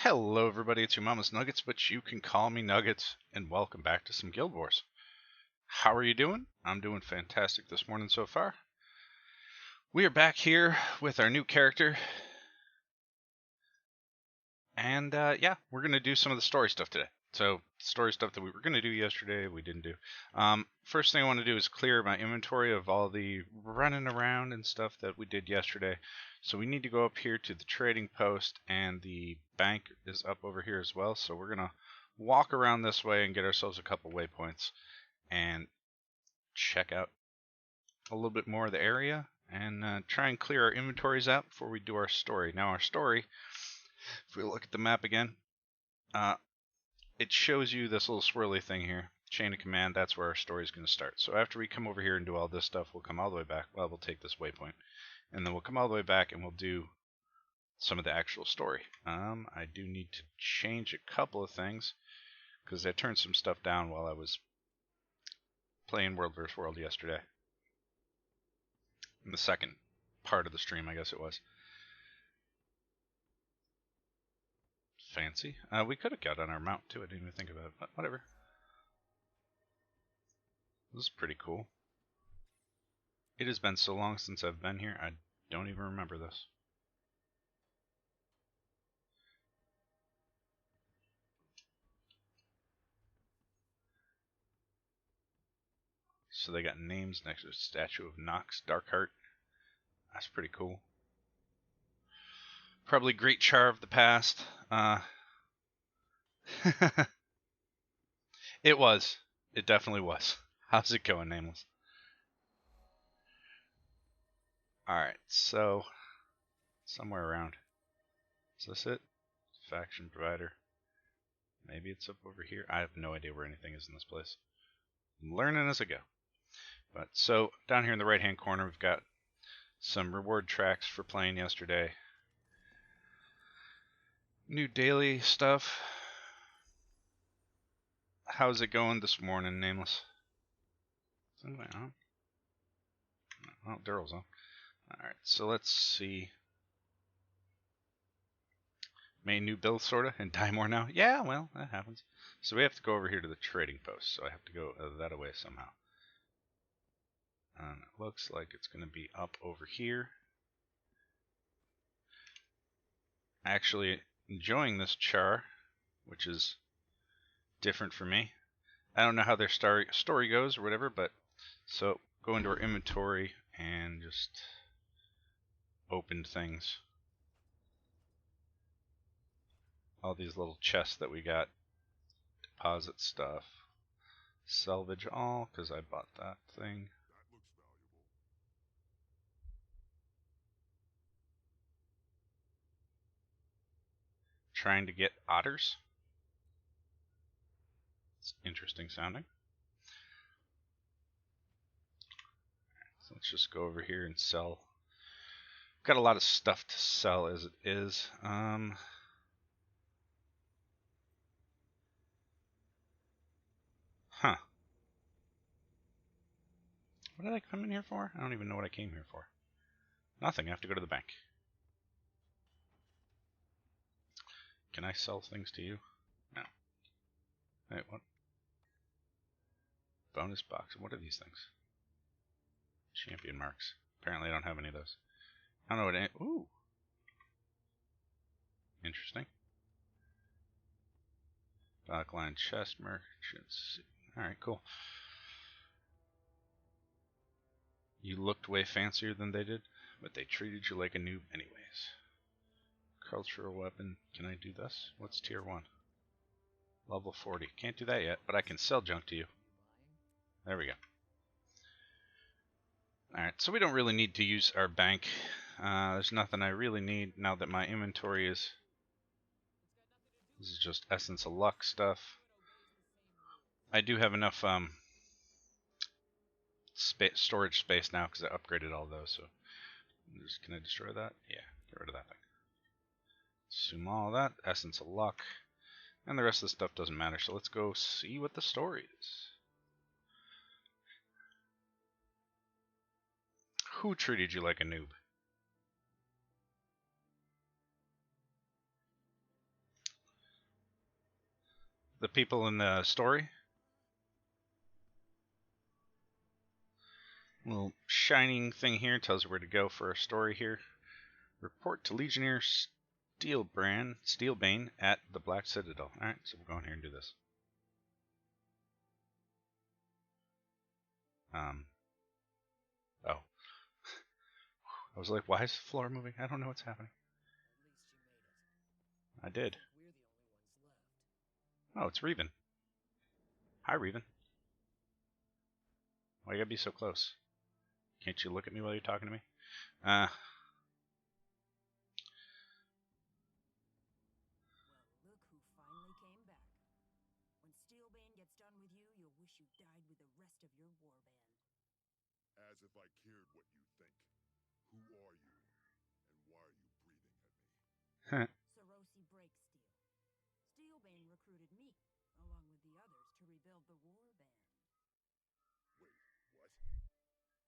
Hello everybody, it's your Mama's Nuggets, but you can call me Nuggets, and welcome back to some Guild Wars. How are you doing? I'm doing fantastic this morning so far. We are back here with our new character, and yeah, we're going to do some of the story stuff today. So, story stuff that we were going to do yesterday, we didn't do. First thing I want to do is clear my inventory of all the running around and stuff that we did yesterday. So we need to go up here to the trading post, and the bank is up over here as well. So we're going to walk around this way and get ourselves a couple waypoints and check out a little bit more of the area and try and clear our inventories out before we do our story. Now our story, if we look at the map again, it shows you this little swirly thing here, chain of command. That's where our story is going to start. So after we come over here and do all this stuff, we'll come all the way back. Well, we'll take this waypoint, and then we'll come all the way back and we'll do some of the actual story. I do need to change a couple of things because I turned some stuff down while I was playing World vs. World yesterday. In the second part of the stream, I guess it was. Fancy. We could have got on our mount too. I didn't even think about it, but whatever. This is pretty cool. It has been so long since I've been here, I don't even remember this. So they got names next to a statue of Nox Darkheart. That's pretty cool. Probably great char of the past. It was. It definitely was. How's it going, Nameless? Alright, so somewhere around. Is this it? Faction provider. Maybe it's up over here. I have no idea where anything is in this place. I'm learning as I go. But so down here in the right hand corner we've got some reward tracks for playing yesterday. New daily stuff. How's it going this morning, Nameless? Is anybody on? Oh, Daryl's on. Alright, so let's see. Main new build, sorta, and die more now? Yeah, well, that happens. So we have to go over here to the trading post, so I have to go that away somehow. And it looks like it's going to be up over here. Actually enjoying this char, which is different for me. I don't know how their story goes or whatever, but so go into our inventory and just open things. All these little chests that we got. Deposit stuff. Salvage all, because I bought that thing. Trying to get otters. It's interesting sounding. So let's just go over here and sell. Got a lot of stuff to sell as it is. Huh. What did I come in here for? I don't even know what I came here for. Nothing. I have to go to the bank. Can I sell things to you? No. Wait, what? bonus box. What are these things? Champion marks. Apparently I don't have any of those. I don't know what ooh. Interesting. Backline chest merchants. Alright, cool. You looked way fancier than they did, but they treated you like a noob anyways. Cultural weapon. Can I do this? What's tier 1? Level 40. Can't do that yet, but I can sell junk to you. There we go. Alright, so we don't really need to use our bank. There's nothing I really need now that my inventory is... This is just Essence of Luck stuff. I do have enough storage space now because I upgraded all those. So, can I destroy that? Yeah, get rid of that thing. Assume all that. Essence of Luck. And the rest of the stuff doesn't matter. So let's go see what the story is. Who treated you like a noob? The people in the story? Little shining thing here tells you where to go for a story here. Report to Legionnaire Steelbane at the Black Citadel. Alright, so we'll go in here and do this. Oh. I was like, why is the floor moving? I don't know what's happening. I did. Oh, it's Reven. Hi, Reven. Why you gotta be so close? Can't you look at me while you're talking to me? Well, look who finally came back. When Steelbane gets done with you, you'll wish you died with the rest of your warband. As if I cared what you think. Who are you? And why are you breathing at me? Sarosi Breaksteel. Steelbane recruited me, along with the others, to rebuild the warband. Wait, what?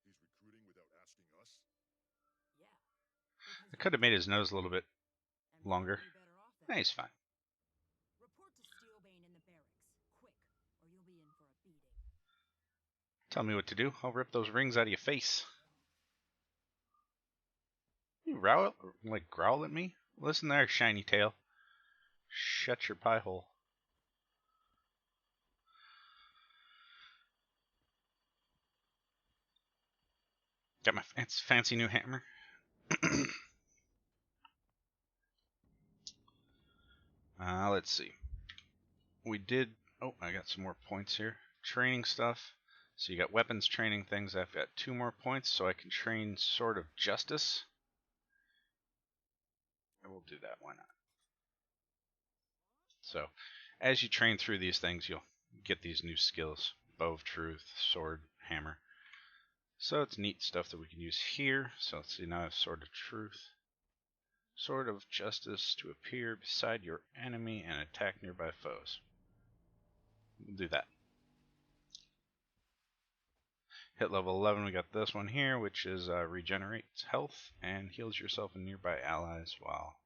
He's recruiting without asking us? Yeah. I could have made his nose a little bit longer. Nah, he's fine. Report to Steelbane in the barracks, quick, or you'll be in for a beating. Tell me what to do. I'll rip those rings out of your face. You growl at me? Listen there, shiny tail. Shut your pie hole. Got my fancy new hammer. Let's see. We did... Oh, I got some more points here. Training stuff. So you got weapons training things. I've got 2 more points, so I can train Sword of Justice. And we'll do that, why not? So, as you train through these things, you'll get these new skills. Bow of Truth, Sword, Hammer. So it's neat stuff that we can use here. So let's see, now I have Sword of Truth. Sword of Justice to appear beside your enemy and attack nearby foes. We'll do that. Hit level 11, we got this one here, which is regenerates health and heals yourself and nearby allies while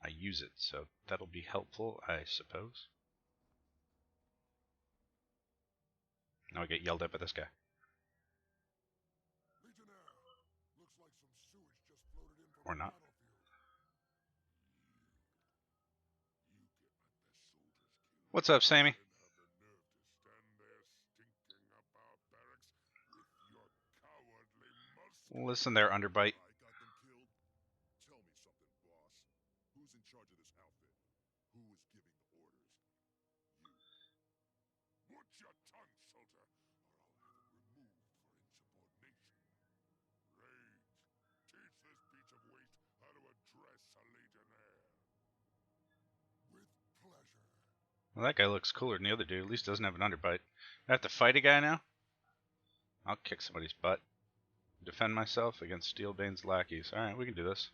I use it. So that'll be helpful, I suppose. Now I get yelled at by this guy. Legionnaire! Looks like some sewage just floated in from Or the not. battlefield. You get my best soldiers killed. What's up, Sammy? And have the nerve to stand there stinking up our barracks with your cowardly musk. Listen there, Underbite. I got them killed. Tell me something, boss. Who's in charge of this outfit? Who is giving the orders? You. Watch your tongue, soldier, or I'll have it removed for insubordination. Rage. Teach this piece of waste how to address a legionnaire. With pleasure. Well, that guy looks cooler than the other dude. At least doesn't have an Underbite. I have to fight a guy now? I'll kick somebody's butt. Defend myself against Steelbane's lackeys. Alright, we can do this.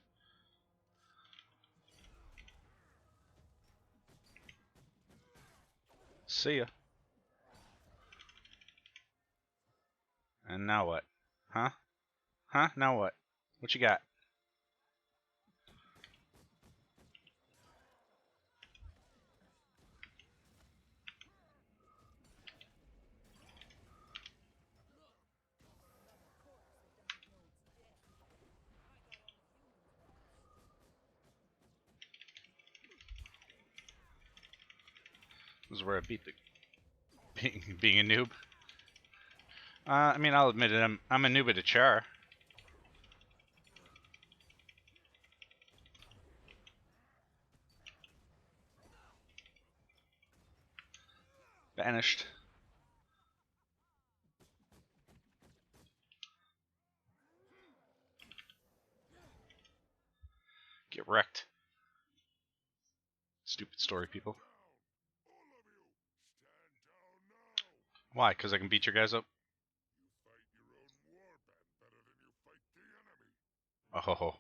See ya. And now what? Huh? Huh? Now what? What you got? This is where I beat the being a noob. I mean, I'll admit it. I'm a noob at a char. Vanished. Get wrecked. Stupid story, people. Why? Because I can beat your guys up? Oh.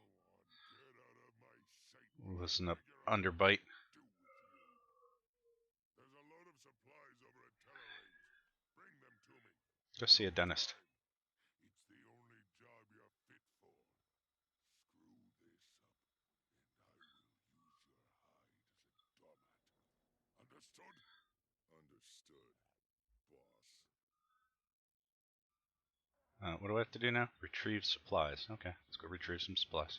Listen up, underbite. Go see a dentist. What do I have to do now? Retrieve supplies. Okay, let's go retrieve some supplies.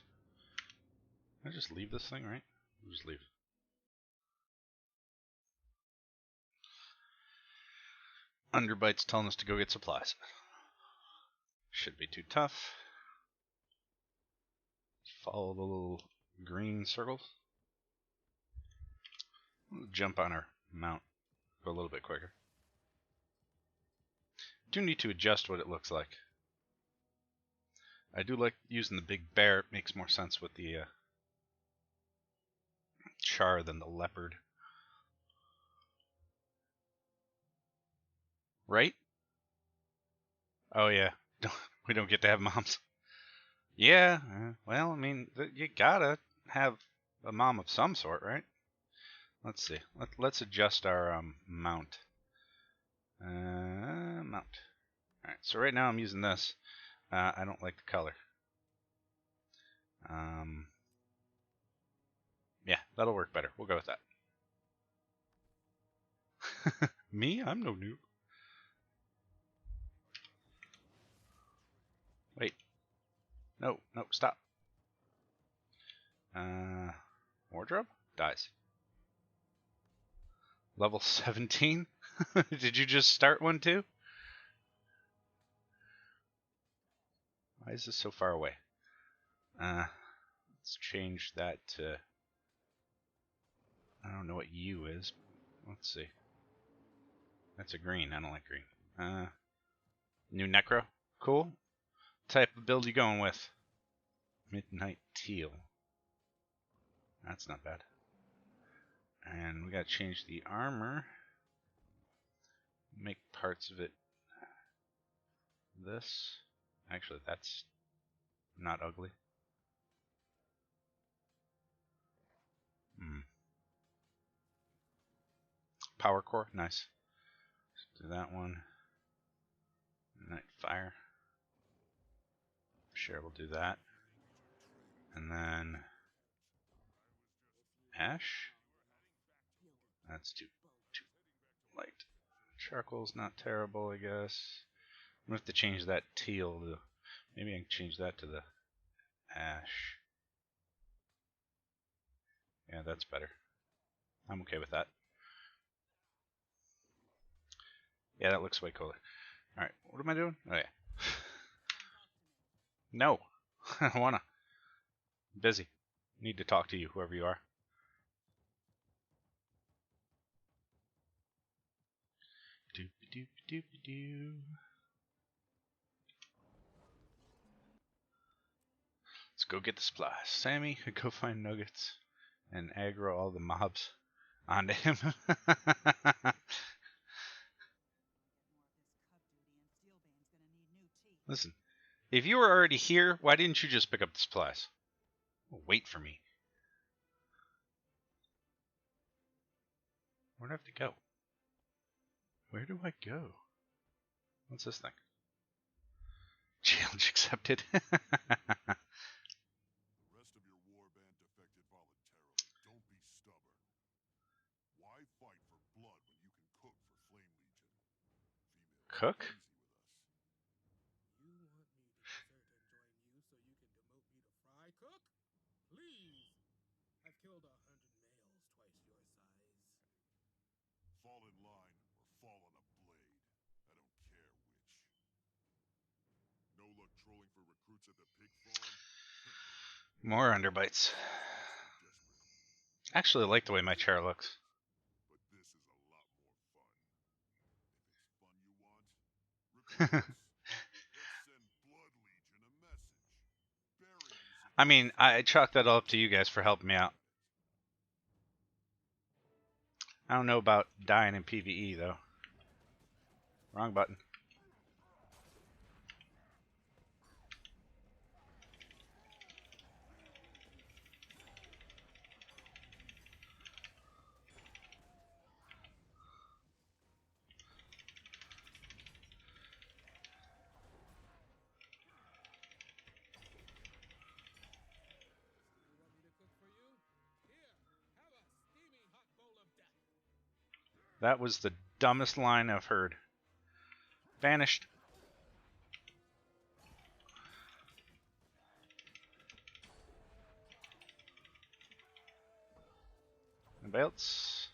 Can I just leave this thing, right? I'll just leave. Underbite's telling us to go get supplies. Should be too tough. Follow the little green circles. Jump on our mount. Go a little bit quicker. Do need to adjust what it looks like. I do like using the big bear. It makes more sense with the char than the leopard. Right? Oh yeah. We don't get to have moms. Yeah, well, I mean, you gotta have a mom of some sort, right? Let's see. Let's adjust our mount. Mount. Alright, so right now I'm using this. I don't like the color. Yeah, that'll work better. We'll go with that. Me? I'm no noob. Wait. No, stop. Wardrobe? Dies. Level 17? Did you just start one too? Why is this so far away? Let's change that to... I don't know what U is. Let's see. That's a green. I don't like green. New Necro. Cool. Type of build you going with? Midnight Teal. That's not bad. And we gotta change the armor. Make parts of it this. Actually, that's not ugly. Power core, nice. Let's do that one. Night fire. Sure, we'll do that. And then ash. That's too light. Charcoal's not terrible, I guess. I'm gonna have to change that teal to... Maybe I can change that to the ash. Yeah, that's better. I'm okay with that. Yeah, that looks way cooler. Alright, what am I doing? Oh yeah. No. I don't wanna. I'm busy. Need to talk to you, whoever you are. Doop-a-doop-a-doop-a-doo. Let's go get the supplies. Sammy, go find nuggets and aggro all the mobs onto him. Listen, if you were already here, why didn't you just pick up the supplies? Wait for me. Where do I have to go? Where do I go? What's this thing? Challenge accepted. The rest of your warband defected voluntarily. Don't be stubborn. Why fight for blood when you can cook for Flame Legion? Female, Cook? easy with us. You want me to desert and join you so you can demote me to fry cook? Please! I've killed 100 males twice your size. Fallen trolling for recruits at the pig farm? More underbites. Desperate. Actually, I like the way my chair looks. But this is a lot more fun. If it's fun you want, recruit us. Let's send Blood Legion a message. Bury these I mean, I chalk that all up to you guys for helping me out. I don't know about dying in PvE, though. Wrong button. You want me to cook for you? Here, have a steaming hot bowl of death. That was the dumbest line I've heard. Vanished. Anybody else?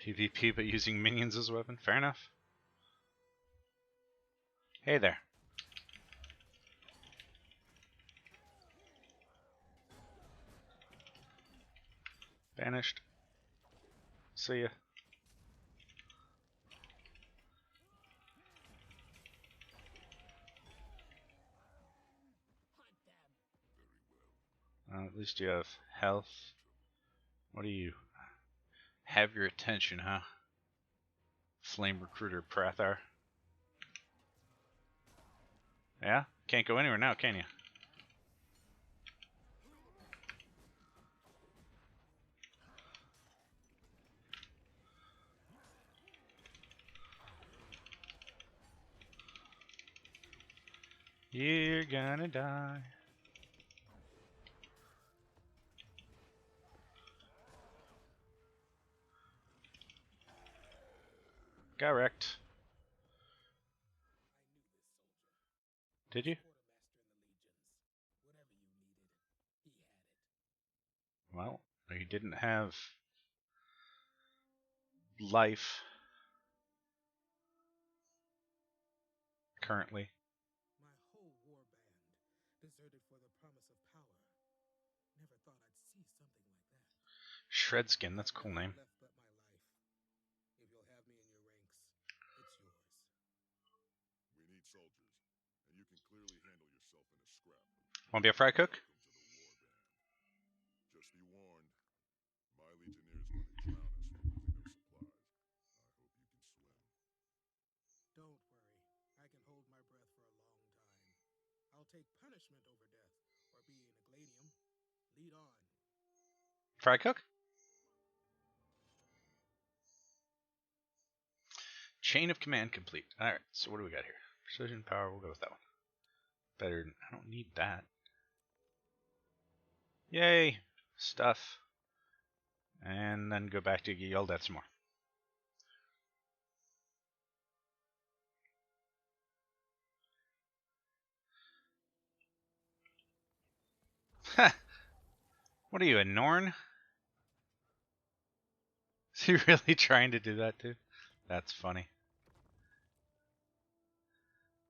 PvP, but using minions as a weapon? Fair enough. Hey there. Vanished. See ya. At least you have health. What do you... Have your attention, huh? Flame Recruiter Prathar. Yeah? Can't go anywhere now, can you? You're gonna die. Got wrecked. I knew this soldier. Did you? Quartermaster in the legions. Whatever you needed, he had it. Well, he didn't have life currently. My whole war band deserted for the promise of power. Never thought I'd see something like that. Shredskin, that's a cool name. Left but my life. If you'll have me in your ranks, it's yours. We need soldiers, and you can clearly handle yourself in a scrap. Wanna be a fry cook? Welcome to the war band. Just be warned, my legionnaires want to drown us for losing their supplies. I hope you can swim. Don't worry. I can hold my breath for a long time. I'll take punishment over death, or being a gladium. Lead on. Fry cook? Chain of command complete. Alright, so what do we got here? Precision power, we'll go with that one. Better, I don't need that. Yay! Stuff. And then go back to get yelled at some more. Ha! What are you, a Norn? Is he really trying to do that too? That's funny.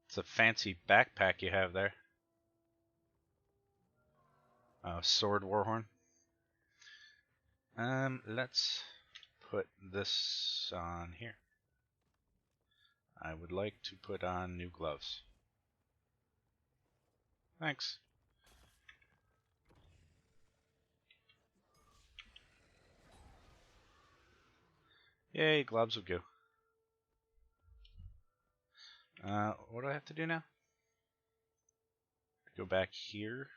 It's a fancy backpack you have there. Oh, sword warhorn. Let's put this on here. I would like to put on new gloves. Thanks. Yay, gloves will go. What do I have to do now? Go back here.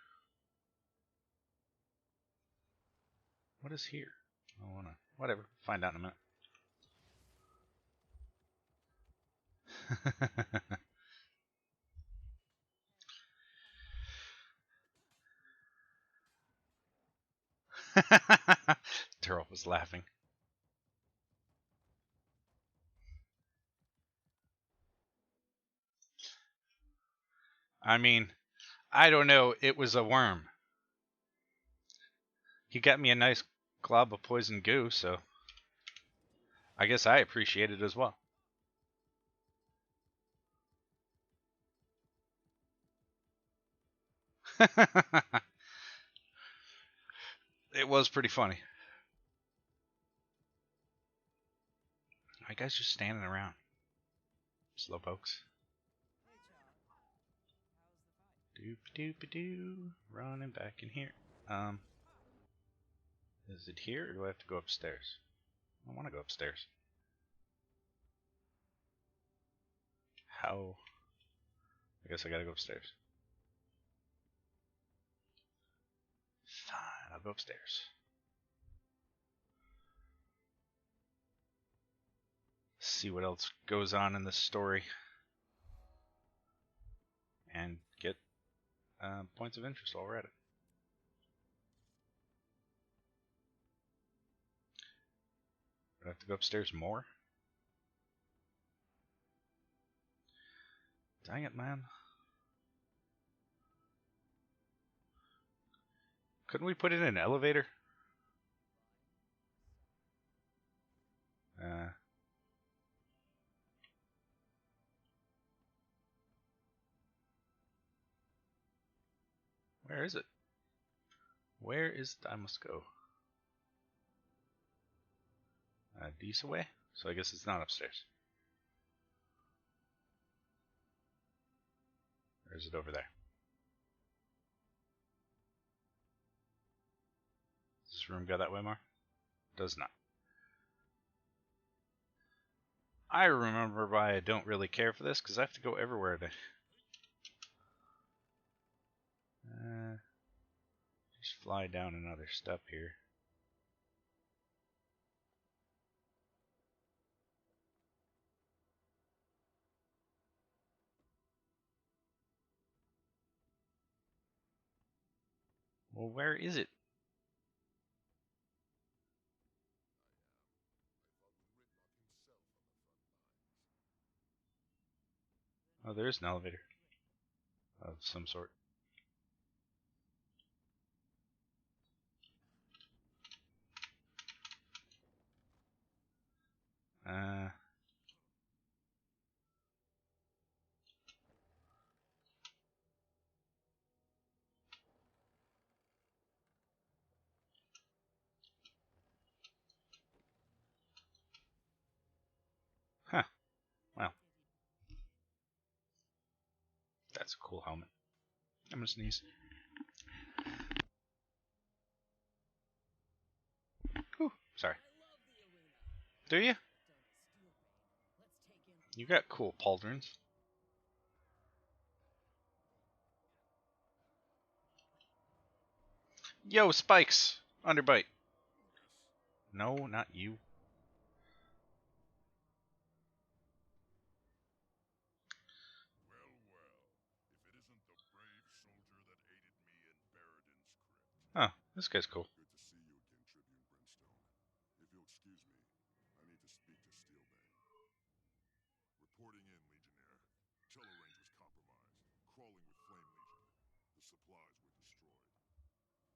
What is here? I wanna. Whatever. Find out in a minute. Daryl was laughing. I mean, I don't know. It was a worm. He got me a nice glob of poison goo, so I guess I appreciate it as well. It was pretty funny. My guy's just standing around. Slowpokes. Doop doop doo. Running back in here. Is it here or do I have to go upstairs? I want to go upstairs. How? I guess I gotta go upstairs. Fine, I'll go upstairs. See what else goes on in this story. And get points of interest while we're at it. Do I have to go upstairs more? Dang it, man. Couldn't we put it in an elevator? Where is it? Where is it I must go? These away? So I guess it's not upstairs. Or is it over there? Does this room go that way more? Does not. I remember why I don't really care for this, because I have to go everywhere to... just fly down another step here. Well, where is it? Oh, there is an elevator. Of some sort. Huh. Well. That's a cool helmet. I'm gonna sneeze. Whew, sorry. Do you? You got cool pauldrons. Yo, spikes! Underbite. No, not you. Well, well. If it isn't the brave soldier that aided me in Baradin's crypt. Oh, this guy's cool. Good to see you again, Tribune Brimstone. If you'll excuse me, I need to speak to Steelbane. Reporting in, Legionnaire. Tiller range was compromised. Crawling with Flame Legion. The supplies were destroyed.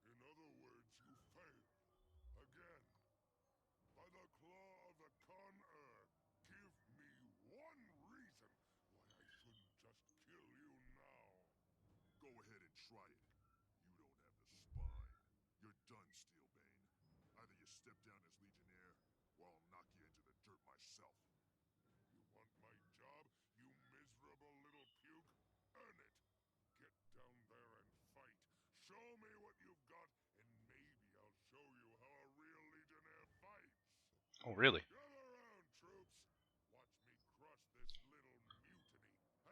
In other words, you failed. Again. By the claw of the Con-Ur, give me one reason why I shouldn't just kill you now. Go ahead and try it. You don't have the spine. You're done, Steelbane. Either you step down as Legionnaire, or I'll knock you into the dirt myself. You want my job, you miserable little puke? Earn it. Get down there and fight. Show me what you've got, and maybe I'll show you how a real Legionnaire fights. Oh, really? Gather around, troops. Watch me crush this little mutiny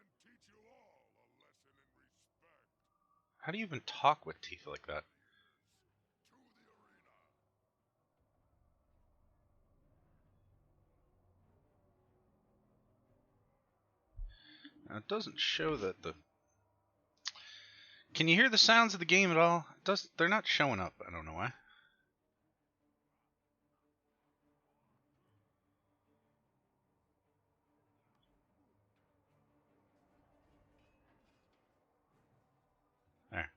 and teach you all a lesson in respect. How do you even talk with teeth like that? To the arena. Now, it doesn't show that the... Can you hear the sounds of the game at all? They're not showing up. I don't know why. There.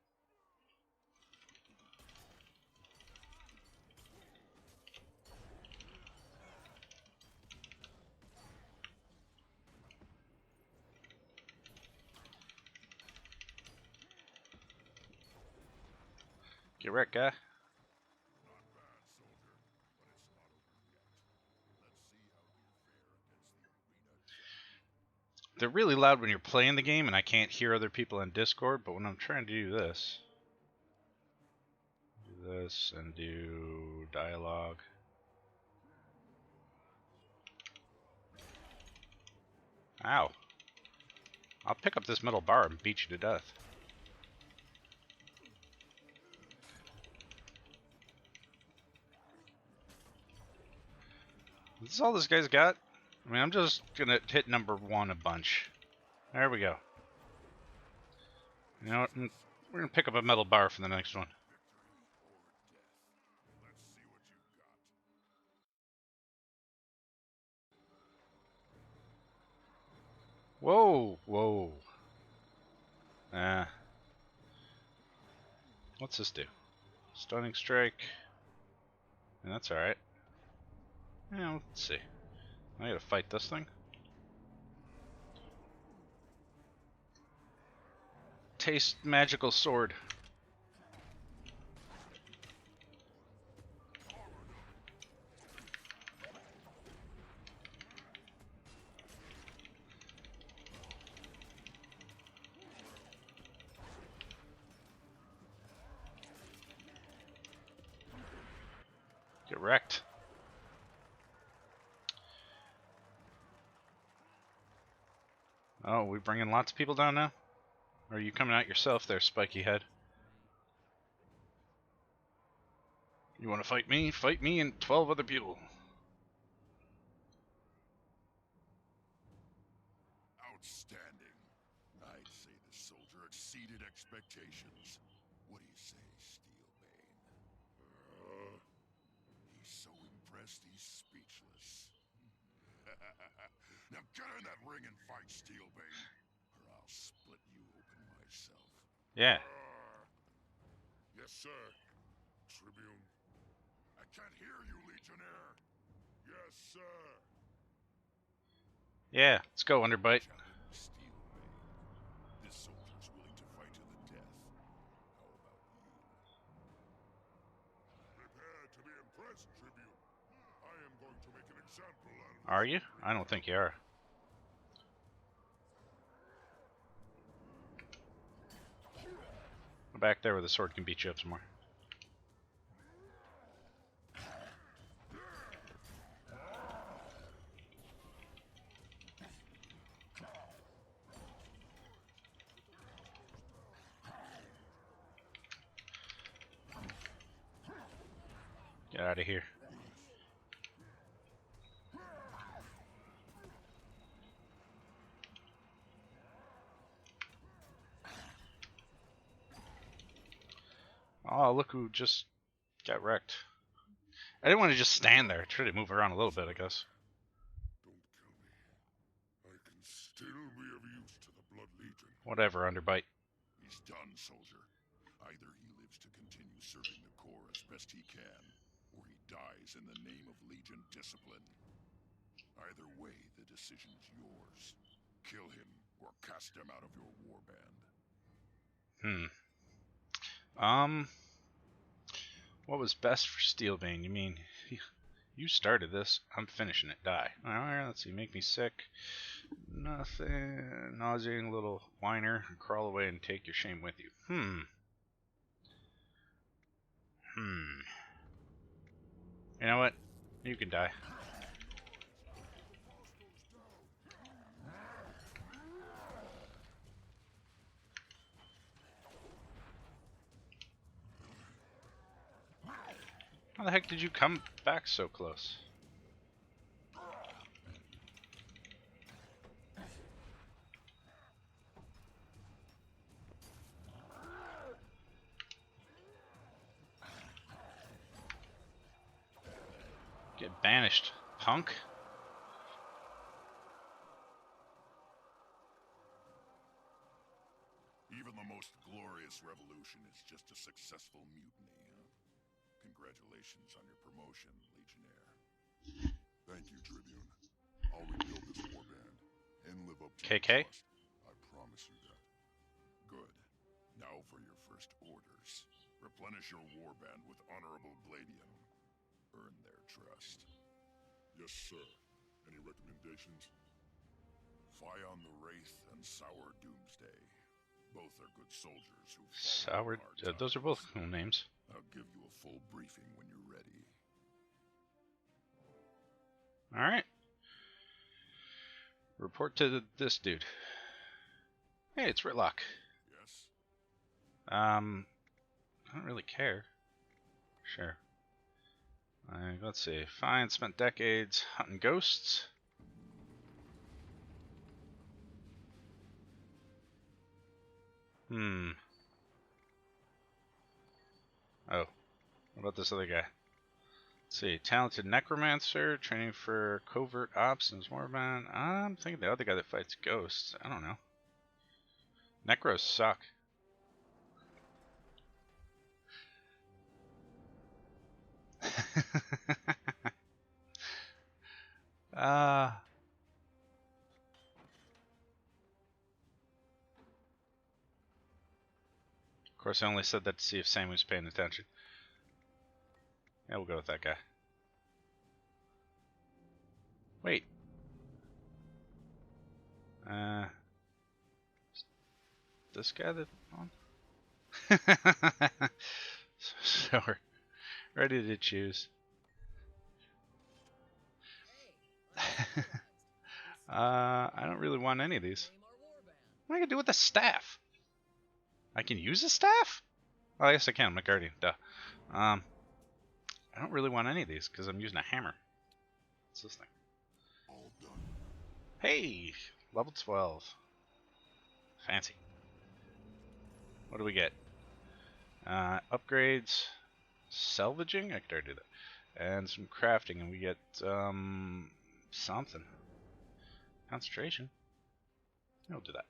Get wrecked, guy. Not bad, soldier, but it's not over yet. Let's see how you fare against the arena champion. They're really loud when you're playing the game, and I can't hear other people on Discord, but when I'm trying to do this and do dialogue. Ow. I'll pick up this metal bar and beat you to death. Is this all this guy's got? I mean, I'm just gonna hit number 1 a bunch. There we go. You know what? We're gonna pick up a metal bar for the next one. Let's see what you got. Whoa, whoa. What's this do? Stunning strike. And that's alright. Yeah, let's see. I gotta fight this thing. Taste magical sword. Get wrecked. Oh, we bringing lots of people down now? Or are you coming out yourself there, spiky head? You want to fight me? Fight me and 12 other people. Outstanding. I'd say the soldier exceeded expectations. What do you say, Steelbane? He's so impressed he's speechless. Now get in that ring and fight, Steelbane, or I'll split you open myself. Yeah. Yes, sir. Tribune. I can't hear you, Legionnaire. Yes, sir. Yeah, let's go, Underbite. Challenge Steelbane. This soldier's willing to fight to the death. How about you? Prepare to be impressed, Tribune. I am going to make an example out of Are you? I don't think you are. Go back there where the sword can beat you up some more. Get out of here. Oh, look who just got wrecked. I didn't want to just stand there. Try to move around a little bit, I guess. Don't kill me. I can still be of use to the Blood Legion. Whatever, Underbite. He's done, soldier. Either he lives to continue serving the Corps as best he can, or he dies in the name of Legion discipline. Either way, the decision's yours. Kill him, or cast him out of your warband. What was best for Steelbane? You mean, you started this. I'm finishing it. Die. Alright, let's see. Make me sick. Nothing. Nauseating little whiner. Crawl away and take your shame with you. You know what? You can die. How the heck did you come back so close? Get banished, punk. Even the most glorious revolution is just a successful mutiny, huh? Congratulations on your promotion, Legionnaire. Thank you, Tribune. I'll rebuild this warband and live up to KK? your trust. I promise you that. Good. Now for your first orders. Replenish your warband with honorable gladium. Earn their trust. Yes, sir. Any recommendations? Fion the Wraith and Sour Doomsday. Both are good soldiers who Sour. Those are both cool names. I'll give you a full briefing when you're ready. All right. Report to this dude. Hey, it's Ritlock. Yes? I don't really care. Sure. Let's see. Fine. Spent decades hunting ghosts. Oh. What about this other guy? Let's see. Talented necromancer, training for covert ops and warband. I'm thinking the other guy that fights ghosts. I don't know. Necros suck. Of course, I only said that to see if Sam was paying attention. Yeah, we'll go with that guy. Wait. This guy that on? So we're ready to choose. I don't really want any of these. What am I gonna do with the staff? I can use a staff? Oh, I guess I can. I'm a guardian. Duh. I don't really want any of these because I'm using a hammer. What's this thing? All done. Hey, level 12. Fancy. What do we get? Upgrades, salvaging. I could already do that, and some crafting, and we get something. Concentration. I'll do that.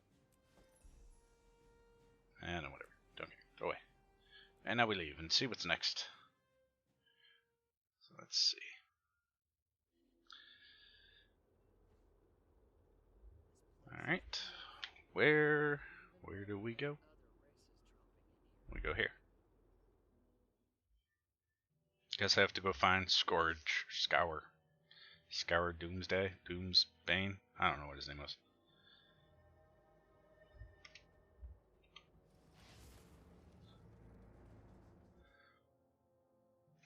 And whatever. Don't care. Go away. And now we leave and see what's next. So let's see. Alright. Where do we go? We go here. Guess I have to go find Scourge. Scour Doomsday? Doomsbane? I don't know what his name was.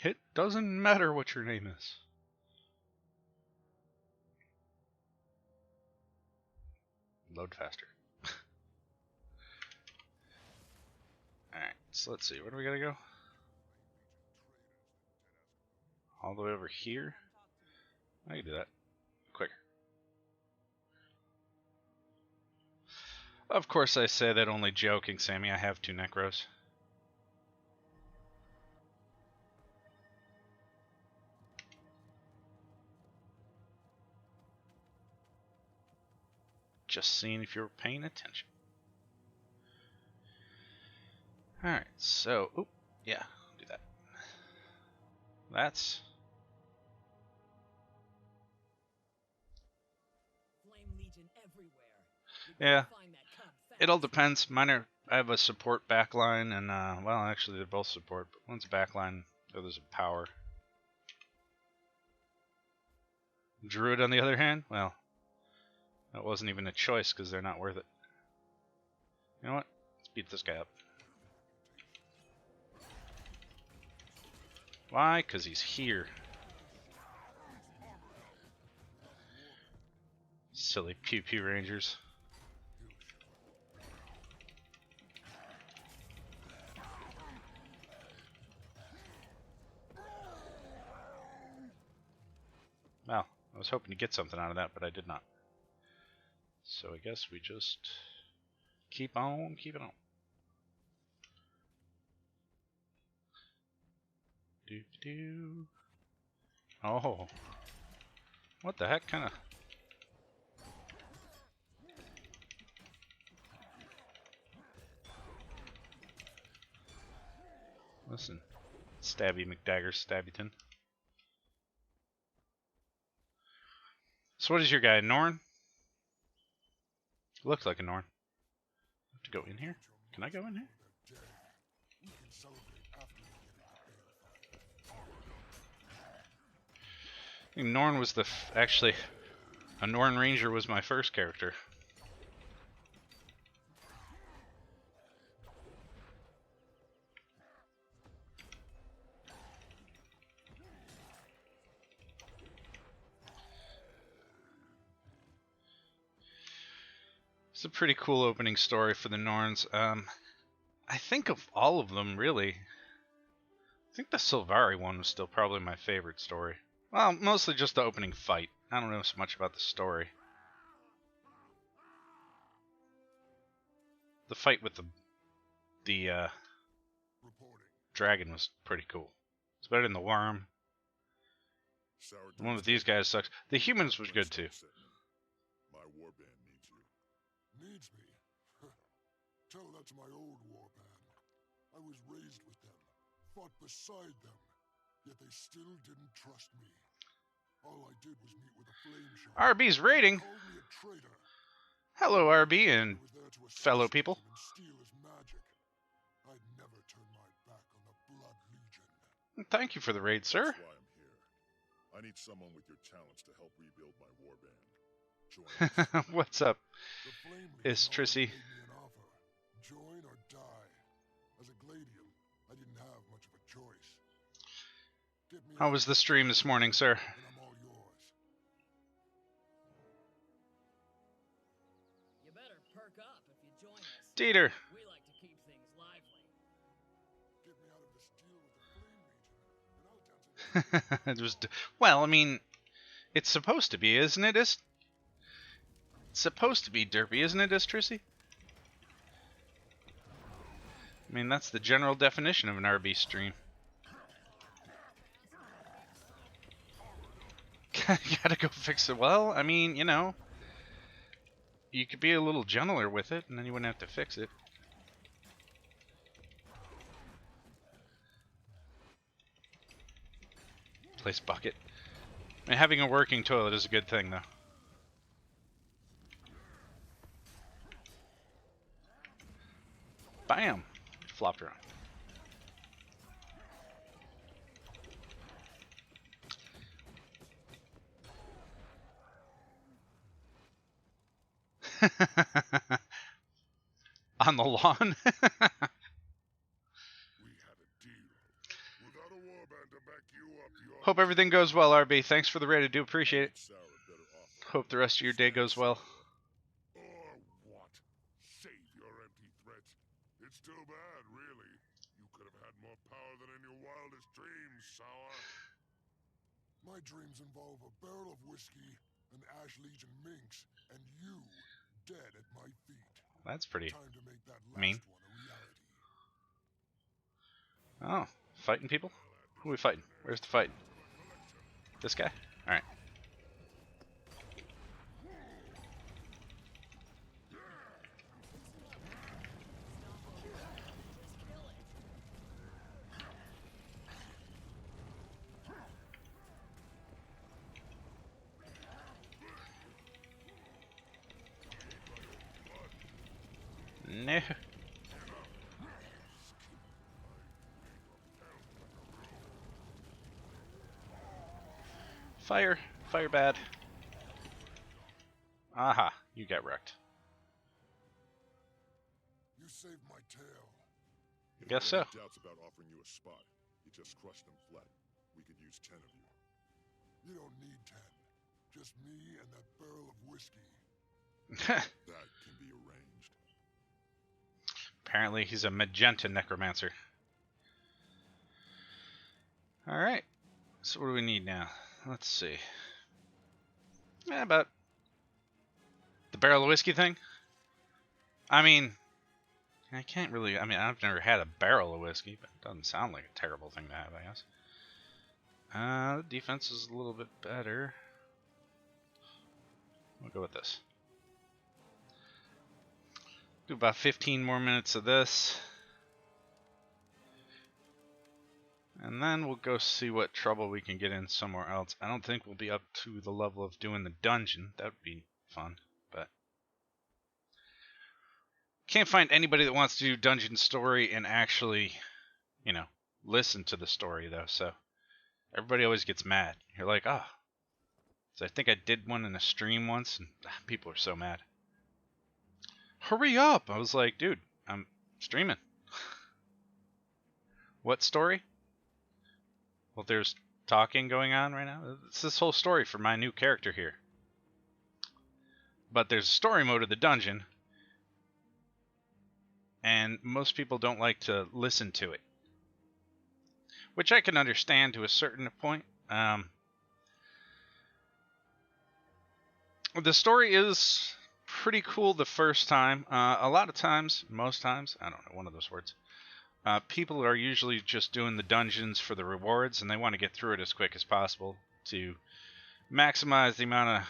It doesn't matter what your name is. Load faster. Alright, so let's see. Where do we gotta go? All the way over here? I can do that. Quicker. Of course I say that only joking, Sammy. I have 2 Necros. Just seeing if you're paying attention. Alright, so, oop, yeah, do that. That's... Flame Legion everywhere. Yeah, Find that cub fast. it all depends. Mine are, I have a support backline, and, well, actually they're both support, but one's a backline, the other's a power. Druid, on the other hand, well, that wasn't even a choice, because they're not worth it. You know what? Let's beat this guy up. Why? Because he's here. Silly pew pew rangers. Well, I was hoping to get something out of that, but I did not. So I guess we just keep on keeping on. Do. Oh. What the heck kind of... Listen. Stabby McDagger Stabbyton. So what is your guy, Norn? Looks like a Norn. I have to go in here? Can I go in here? celebrate after we get into Balefire. I think Norn was the actually a Norn Ranger was my first character. It's a pretty cool opening story for the Norns. I think of all of them, really. I think the Sylvari one was still probably my favorite story. Well, mostly just the opening fight. I don't know so much about the story. The fight with the Reporting. dragon was pretty cool. It's better than the worm. Sour The one with these guys sucks. The humans was good too. My warband needs you. Needs me? Tell that to my old warband. I was raised with them, fought beside them, yet they still didn't trust me. All I did was meet with a flame shot. RB's rating. They called me a traitor. Hello, RB and I was there to fellow assassinate people. him and steal his magic. I'd never turn my back on the Blood Legion. Thank you for the raid, sir. That's why I'm here. I need someone with your talents to help rebuild my warband. Join us. What's up? The Flame Legion Is already Trissy. made me an offer. Join or die. As a Gladium, I didn't have much of a choice. Get me How out was of the stream this morning, sir? and I'm all yours. You better perk up if you join us. Dieter. We like to keep things lively. Get me out of this deal with the Flame Legion, and I'll dance It was well, I mean, it's supposed to be, isn't it? It's supposed to be derpy, isn't it, Trissy? I mean, that's the general definition of an RB stream. Gotta go fix it. Well, I mean, you know, you could be a little gentler with it, and then you wouldn't have to fix it. Place bucket. I mean, having a working toilet is a good thing, though. Bam! Flopped around. On the lawn? We had a deal. Without a warband to back you up, you're Hope everything goes well, RB. Thanks for the raid. I do appreciate it. Sarah better offer. Hope the rest of your day goes well. Or what? Save your empty threats. It's too bad, really. You could have had more power than in your wildest dreams, Sour. My dreams involve a barrel of whiskey, an Ash Legion minx, and you dead at my feet. That's pretty Time to make that last mean. one a reality. Oh, fighting people? Who are we fighting? Where's the fight? This guy? Alright. No. Fire. Fire bad. Aha. You got wrecked. You saved my tail. I guess so. Doubts about offering you a spot. You just crushed them flat. We could use 10 of you. You don't need 10. Just me and that barrel of whiskey. That can be arranged. Apparently he's a magenta necromancer. Alright. So what do we need now? Let's see. Yeah, about the barrel of whiskey thing. I mean, I can't really, I mean, I've never had a barrel of whiskey, but it doesn't sound like a terrible thing to have, I guess. The defense is a little bit better. We'll go with this. Do about 15 more minutes of this. And then we'll go see what trouble we can get in somewhere else. I don't think we'll be up to the level of doing the dungeon. That would be fun, but can't find anybody that wants to do dungeon story and actually you know, listen to the story though. So everybody always gets mad. You're like, oh. So I think I did one in a stream once, and people are so mad. Hurry up! I was like, dude, I'm streaming. What story? Well, there's talking going on right now. It's this whole story for my new character here. But there's a story mode of the dungeon, and most people don't like to listen to it, which I can understand to a certain point. The story is pretty cool the first time. A lot of times, most times, I don't know, one of those words. People are usually just doing the dungeons for the rewards, and they want to get through it as quick as possible to maximize the amount of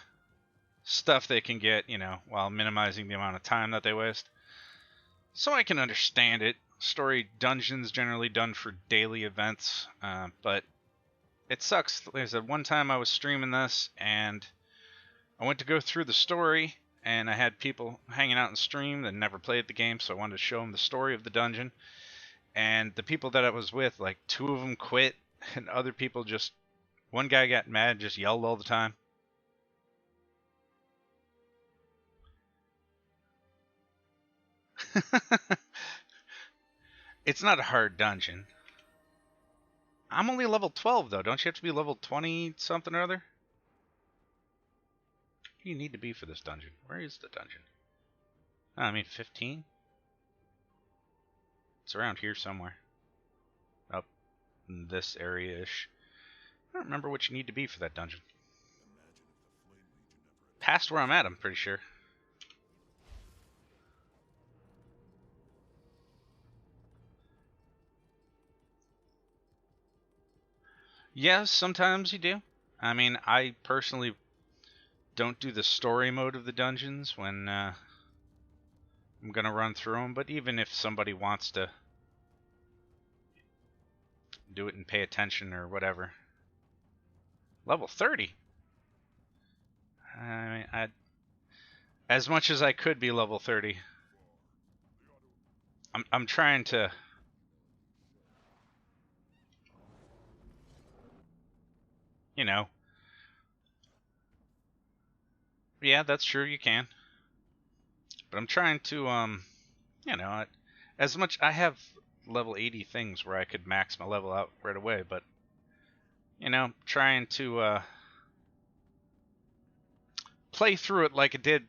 stuff they can get, you know, while minimizing the amount of time that they waste. So I can understand it. Story dungeons generally done for daily events, but it sucks. There's one time I was streaming this, and I went to go through the story, and I had people hanging out in stream that never played the game, so I wanted to show them the story of the dungeon. And the people that I was with, like 2 of them quit, and other people just, one guy got mad, just yelled all the time. It's not a hard dungeon. I'm only level 12 though. Don't you have to be level 20 something or other? What do you need to be for this dungeon? Where is the dungeon? Oh, I mean 15? It's around here somewhere. Up in this area-ish. I don't remember what you need to be for that dungeon. Past where I'm at, I'm pretty sure. Yes, sometimes you do. I mean, I personally don't do the story mode of the dungeons when I'm going to run through them, but even if somebody wants to do it and pay attention or whatever. Level 30? I mean, as much as I could be level 30. I'm trying to... You know. Yeah, that's true, you can. But I'm trying to, you know, as much... I have level 80 things where I could max my level out right away, but, you know, trying to play through it like it did,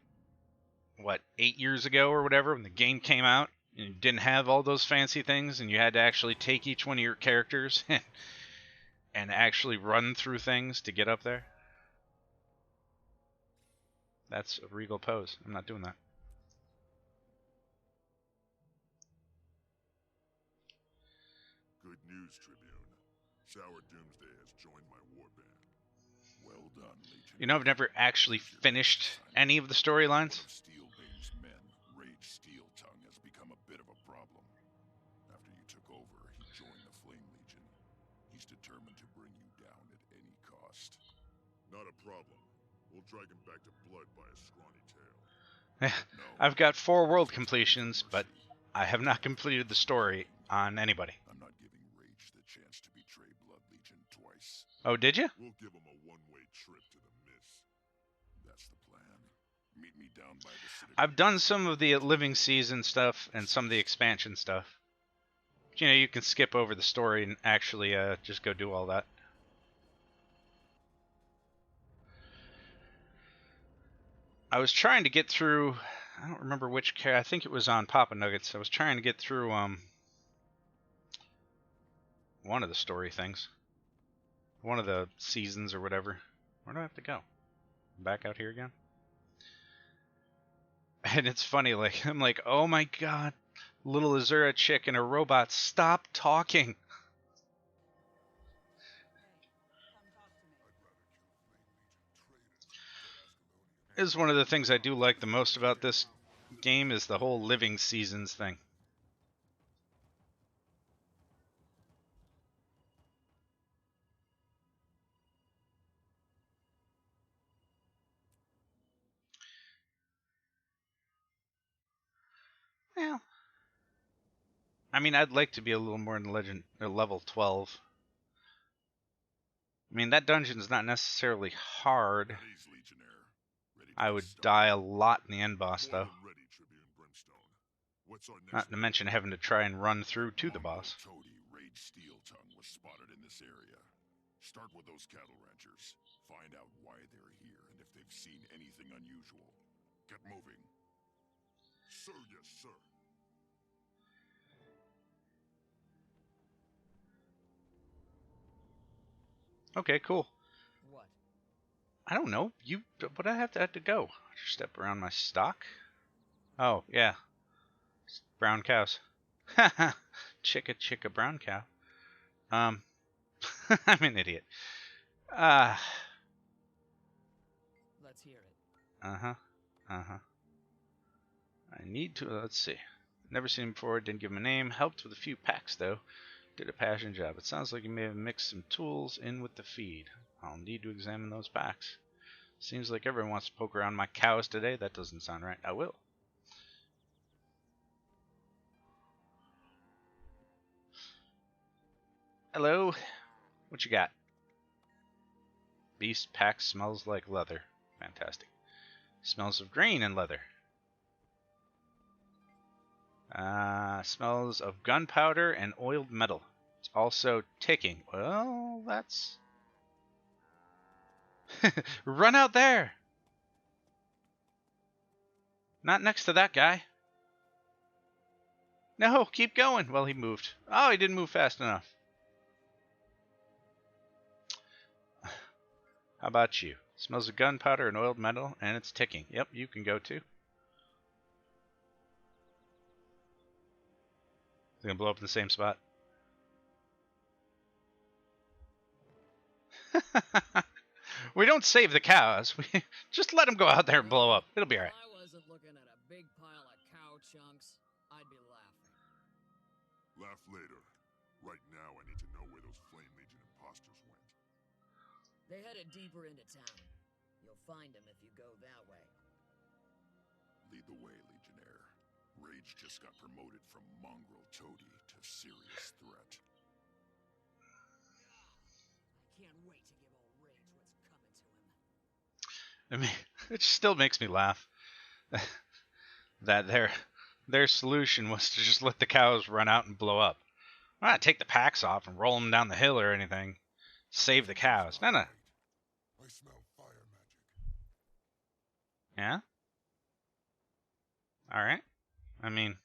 what, 8 years ago or whatever, when the game came out, and you didn't have all those fancy things, and you had to actually take each one of your characters and actually run through things to get up there. That's a regal pose. I'm not doing that. Good news, Tribune. Sour Doomsday has joined my warband. Well done, Legion. You know, I've never actually finished any of the storylines. One of Steelbane's men, Rage Steeltongue, has become a bit of a problem. After you took over, he joined the Flame Legion. He's determined to bring you down at any cost. Not a problem. We'll drag him back to blood by a scrawny tail. No, I've got 4 world completions, but I have not completed the story on anybody. I'm not giving Rage the chance to betray Blood Legion twice. Oh, did you? We'll give him a one-way trip to the Mist. That's the plan. Meet me down by the Citadel. I've done some of the living season stuff and some of the expansion stuff. You know, you can skip over the story and actually just go do all that. I was trying to get through, I don't remember which I think it was on Papa Nuggets. I was trying to get through one of the story things. One of the seasons or whatever. Where do I have to go? Back out here again? And it's funny, like, I'm like, oh my god, little Azura chick and a robot, stop talking. Is one of the things I do like the most about this game is the whole living seasons thing. Well, I mean, I'd like to be a little more in Legend level 12. I mean, that dungeon's not necessarily hard. Days, Legionnaire. Ready to I get would started? die a lot in the end boss, More though. than ready, Tribune Brimstone. What's our next Not to move? mention having to try and run through to the Mongrel boss. Toady Rage Steel Tongue was spotted in this area. Start with those cattle ranchers. Find out why they're here and if they've seen anything unusual. Get moving. Sir, yes, sir. Okay, cool. What? I don't know. But I have to go. Just step around my stock. Oh, yeah. Brown cows. Haha. Chicka brown cow. I'm an idiot. Uh-huh. Let's hear it. I need to, let's see. Never seen him before, didn't give him a name. Helped with a few packs, though. Did a passion job. It sounds like you may have mixed some tools in with the feed. I'll need to examine those packs. Seems like everyone wants to poke around my cows today. That doesn't sound right. I will. Hello. What you got? Beast pack smells like leather. Fantastic. Smells of grain and leather. Smells of gunpowder and oiled metal. It's also ticking. Well, that's... Run out there! Not next to that guy. No, keep going. Well, he moved. Oh, he didn't move fast enough. How about you? Smells of gunpowder and oiled metal, and it's ticking. Yep, you can go too. Is it gonna blow up in the same spot? We don't save the cows. We just let them go out there and blow up. It'll be alright. If I wasn't looking at a big pile of cow chunks, I'd be laughing. Laugh later. Right now, I need to know where those Flame Legion imposters went. They headed deeper into town. You'll find them if you go that way. Lead the way, Legionnaire. Rage just got promoted from Mongrel Toady to serious threat. I can't wait to give old Rage what's coming to him. I mean, it still makes me laugh that their solution was to just let the cows run out and blow up. Not take the packs off and roll them down the hill or anything. Save the cows. No. I smell fire magic. Yeah? Alright. I mean,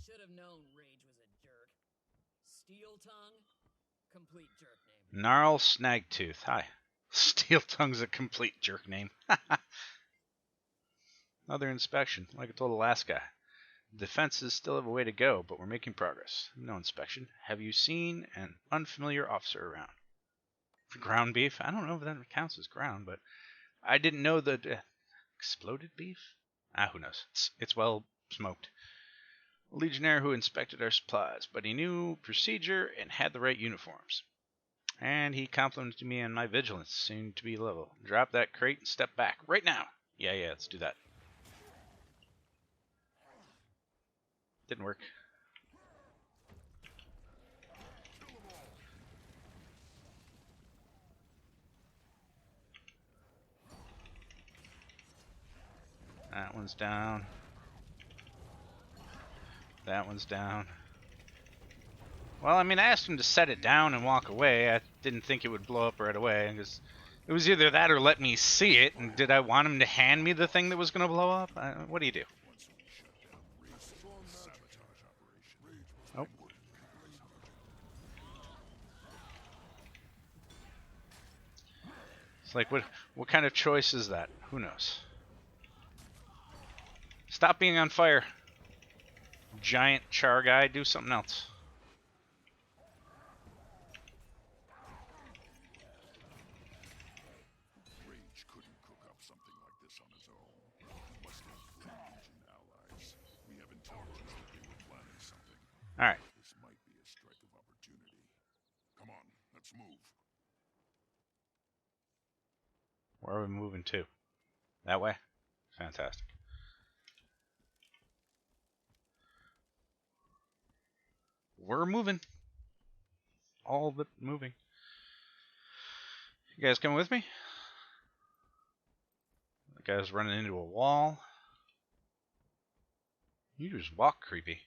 Should have known Rage was a jerk. Steel Tongue? Complete jerk name. Gnarl Snagtooth. Hi. Steel Tongue's a complete jerk name. Another inspection, like I told the last guy. Defenses still have a way to go, but we're making progress. No inspection. Have you seen an unfamiliar officer around? Ground beef? I don't know if that counts as ground, but I didn't know that... exploded beef? Who knows. It's well smoked. A legionnaire who inspected our supplies, but he knew procedure and had the right uniforms. And he complimented me on my vigilance, seemed to be level. Drop that crate and step back. Right now! Yeah, let's do that. Didn't work. That one's down. That one's down. Well, I mean, I asked him to set it down and walk away. I didn't think it would blow up right away. Because it was either that or let me see it. And did I want him to hand me the thing that was going to blow up? What do you do? Once we shut down Rage's sabotage operation. Oh. It's like, what kind of choice is that? Who knows? Stop being on fire. Giant char guy, do something else. Rage couldn't cook up something like this on his own. He must have Flame Legion allies. We have intelligence that they were planning something. Alright. This might be a strike of opportunity. Come on, let's move. Where are we moving to? That way? Fantastic. we're moving. All but moving. You guys coming with me? The guy's running into a wall. You just walk creepy.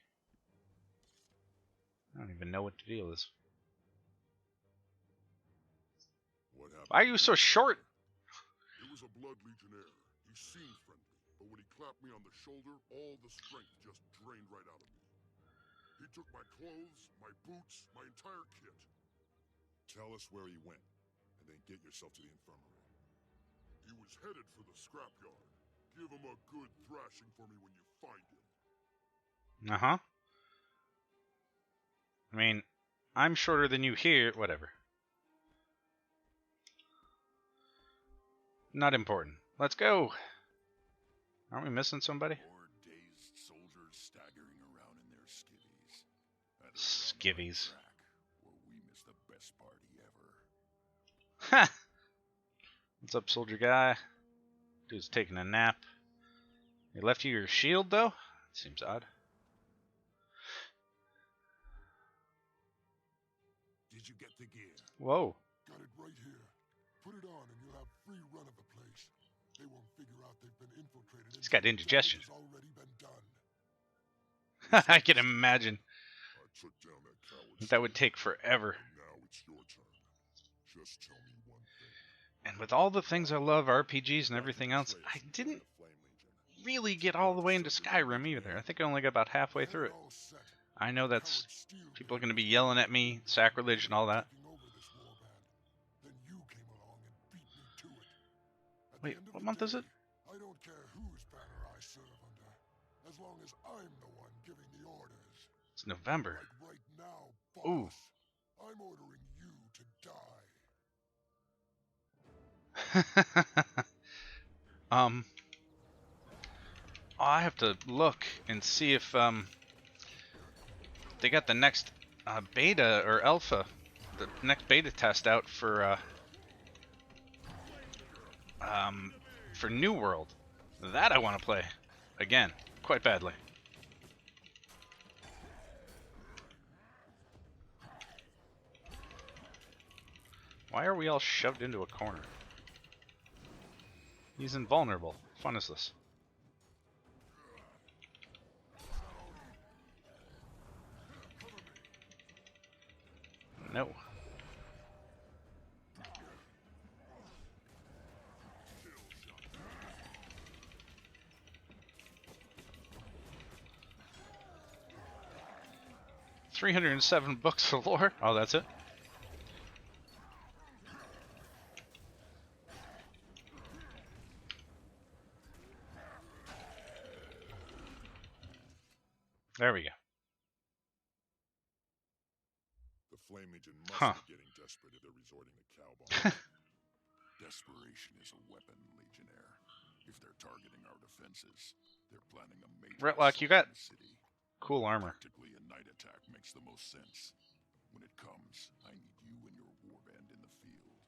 I don't even know what the deal is. What happened? Why are you so short? It was a Blood Legionnaire. He seemed friendly, but when he clapped me on the shoulder, all the strength just drained right out of me. He took my clothes, my boots, my entire kit. Tell us where he went, and then get yourself to the infirmary. He was headed for the scrapyard. Give him a good thrashing for me when you find him. Uh-huh. I mean, I'm shorter than you here. Whatever. Not important. Let's go. Aren't we missing somebody? Poor dazed soldiers staggering around in their skivvies. At a Skivvies. track where we missed the best party ever. Ha! What's up, soldier guy? Dude's taking a nap. They left you your shield, though? Seems odd. Did you get the gear? Whoa. Got it right here. Put it on and you'll have free run of the place. They won't figure out they've been infiltrated. He's got until the indigestion. damage has already been done. I can imagine. I took down that coward. That would take forever. Now it's your turn. Just tell me one thing. And with all the things I love, RPGs and everything else, I didn't really get all the way into Skyrim either. I think I only got about halfway through it. All set. I know that's... Coward Steel People are going to be yelling at me, sacrilege and all that. taking over this warband. Then you came along and beat me to it. At the Wait, end of what the month is day, it? I don't care whose banner I serve under, as long as I'm the one giving the orders. It's November. Like right now, boss. Ooh. I'm ordering you to die. I have to look and see if they got the next beta or alpha, the next beta test out for New World. That I want to play again, quite badly. Why are we all shoved into a corner? He's invulnerable. Fun is this? No. $307 for lore. Oh, that's it. There we go. The Flame Legion must Huh. be getting desperate if they're resorting to cow bombs. Desperation is a weapon, Legionnaire. If they're targeting our defenses, they're planning a major Retlock, you got assault on the city. cool armor. Practically a night attack makes the most sense. When it comes, I need you and your warband in the field.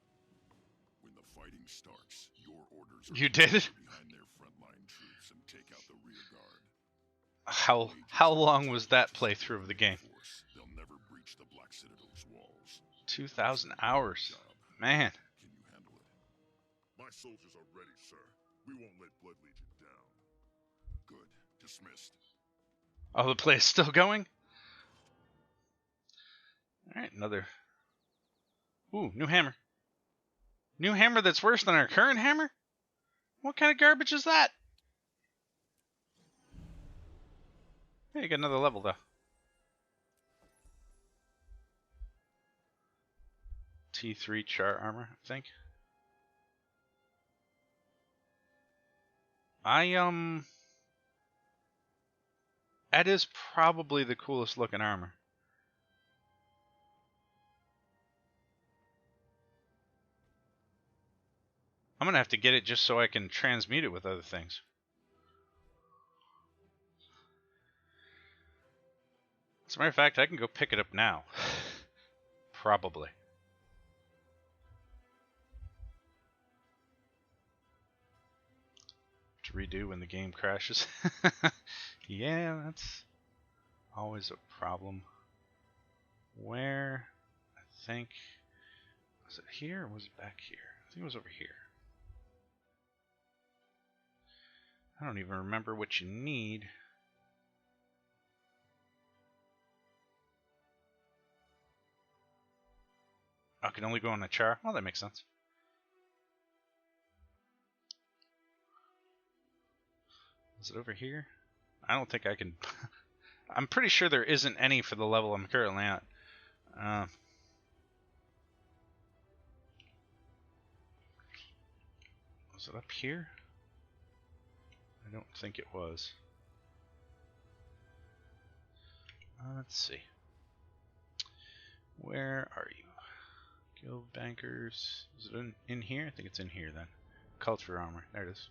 When the fighting starts, your orders are You to did? get behind their frontline troops and take out the rear guard. How long was that playthrough of the game? Force, they'll never breach the Black Citadel's walls. 2,000 hours. Job. Man. Can you handle it? My soldiers are ready, sir. We won't let Blood Legion down. Good. Dismissed. Oh, the play is still going? Alright, another. Ooh, new hammer. New hammer that's worse than our current hammer? What kind of garbage is that? Hey, you got another level though. T3 char armor, I think. That is probably the coolest looking armor. I'm gonna have to get it just so I can transmute it with other things. As a matter of fact, I can go pick it up now. Probably. To redo when the game crashes. Yeah, that's always a problem. where I think, was it here or was it back here? I think it was over here. I don't even remember what you need. I can only go on a char. Well, that makes sense. Is it over here? I don't think I can. I'm pretty sure there isn't any for the level I'm currently at. Was it up here? I don't think it was. Let's see. Where are you? Guild bankers. Is it in here? I think it's in here then. Culture armor. There it is.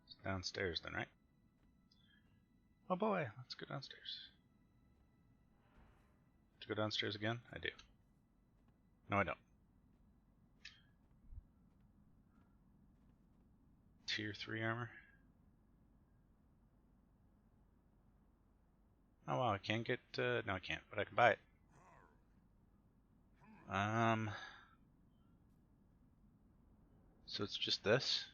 It's downstairs then, right? Oh boy, let's go downstairs. To go downstairs again? I do. No, I don't. Tier 3 armor. Oh wow, I can't get, no I can't, but I can buy it. So it's just this?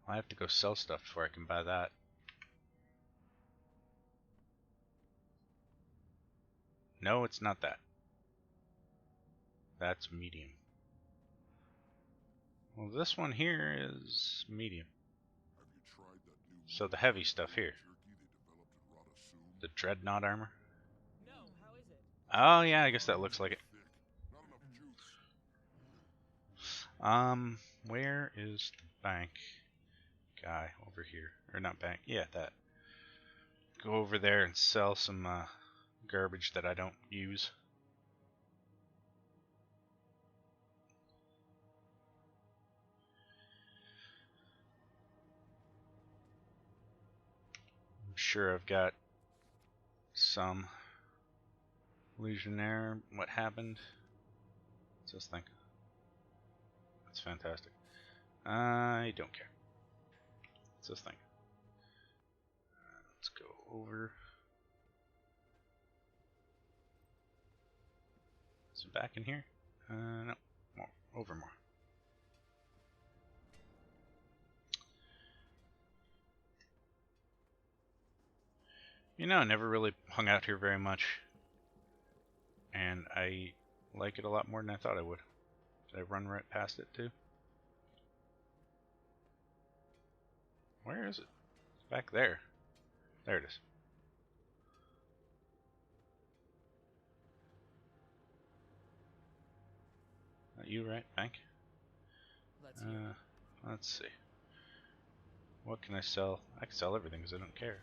I have to go sell stuff before I can buy that. No, it's not that. That's medium. Well, this one here is medium. Have you tried that new So the heavy stuff here. jerky they developed in Rada The Dreadnought armor. No, how is it? Oh yeah, I guess that looks like it. Thick. Not enough juice. Where is the bank guy over here? Or not bank, yeah, that. Go over there and sell some garbage that I don't use. I'm sure I've got some Legionnaire. What happened? What's this thing? That's fantastic. I don't care. What's this thing? Let's go over. Is it back in here? No. More. Over more. You know, I never really hung out here very much. And I like it a lot more than I thought I would. Did I run right past it too? Where is it? It's back there. There it is. Not you, right, bank? Let's hear. Let's see. What can I sell? I can sell everything because I don't care.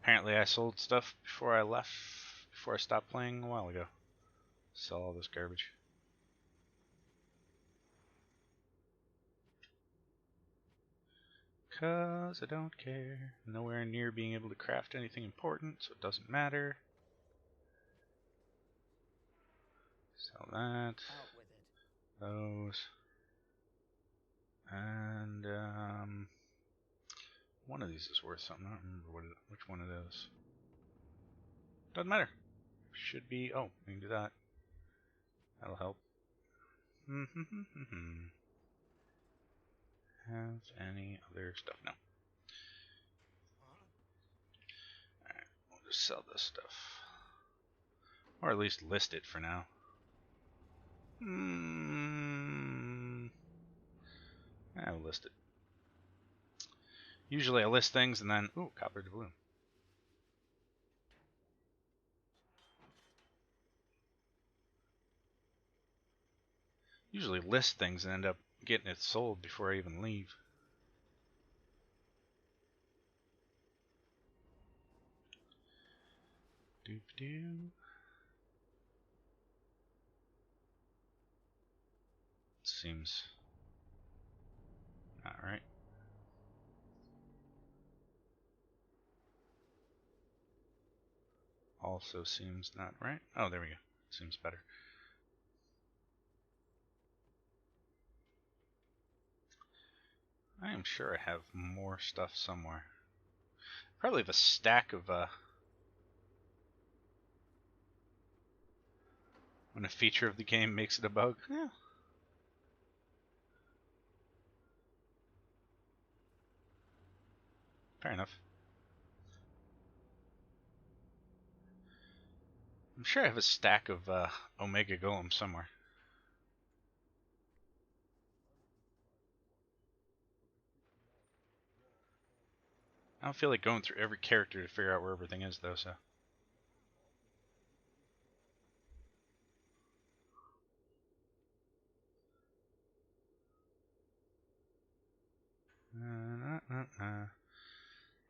Apparently I sold stuff before I left, before I stopped playing a while ago. Sell all this garbage. Cause I don't care. Nowhere near being able to craft anything important, so it doesn't matter. Sell that. Out with it. Those. And one of these is worth something. I don't remember which one it is. Doesn't matter. Should be. Oh, we can do that. That'll help. Have any other stuff? No. Alright, we'll just sell this stuff. Or at least list it for now. I'll list it. Usually I list things and then, ooh, copper doubloon. Usually list things and end up getting it sold before I even leave. Doop-doo. Seems not right. also seems not right. Oh, there we go. Seems better. I am sure I have more stuff somewhere. Probably have a stack of when a feature of the game makes it a bug. Yeah. Fair enough. I'm sure I have a stack of Omega Golem somewhere. I don't feel like going through every character to figure out where everything is, though, so.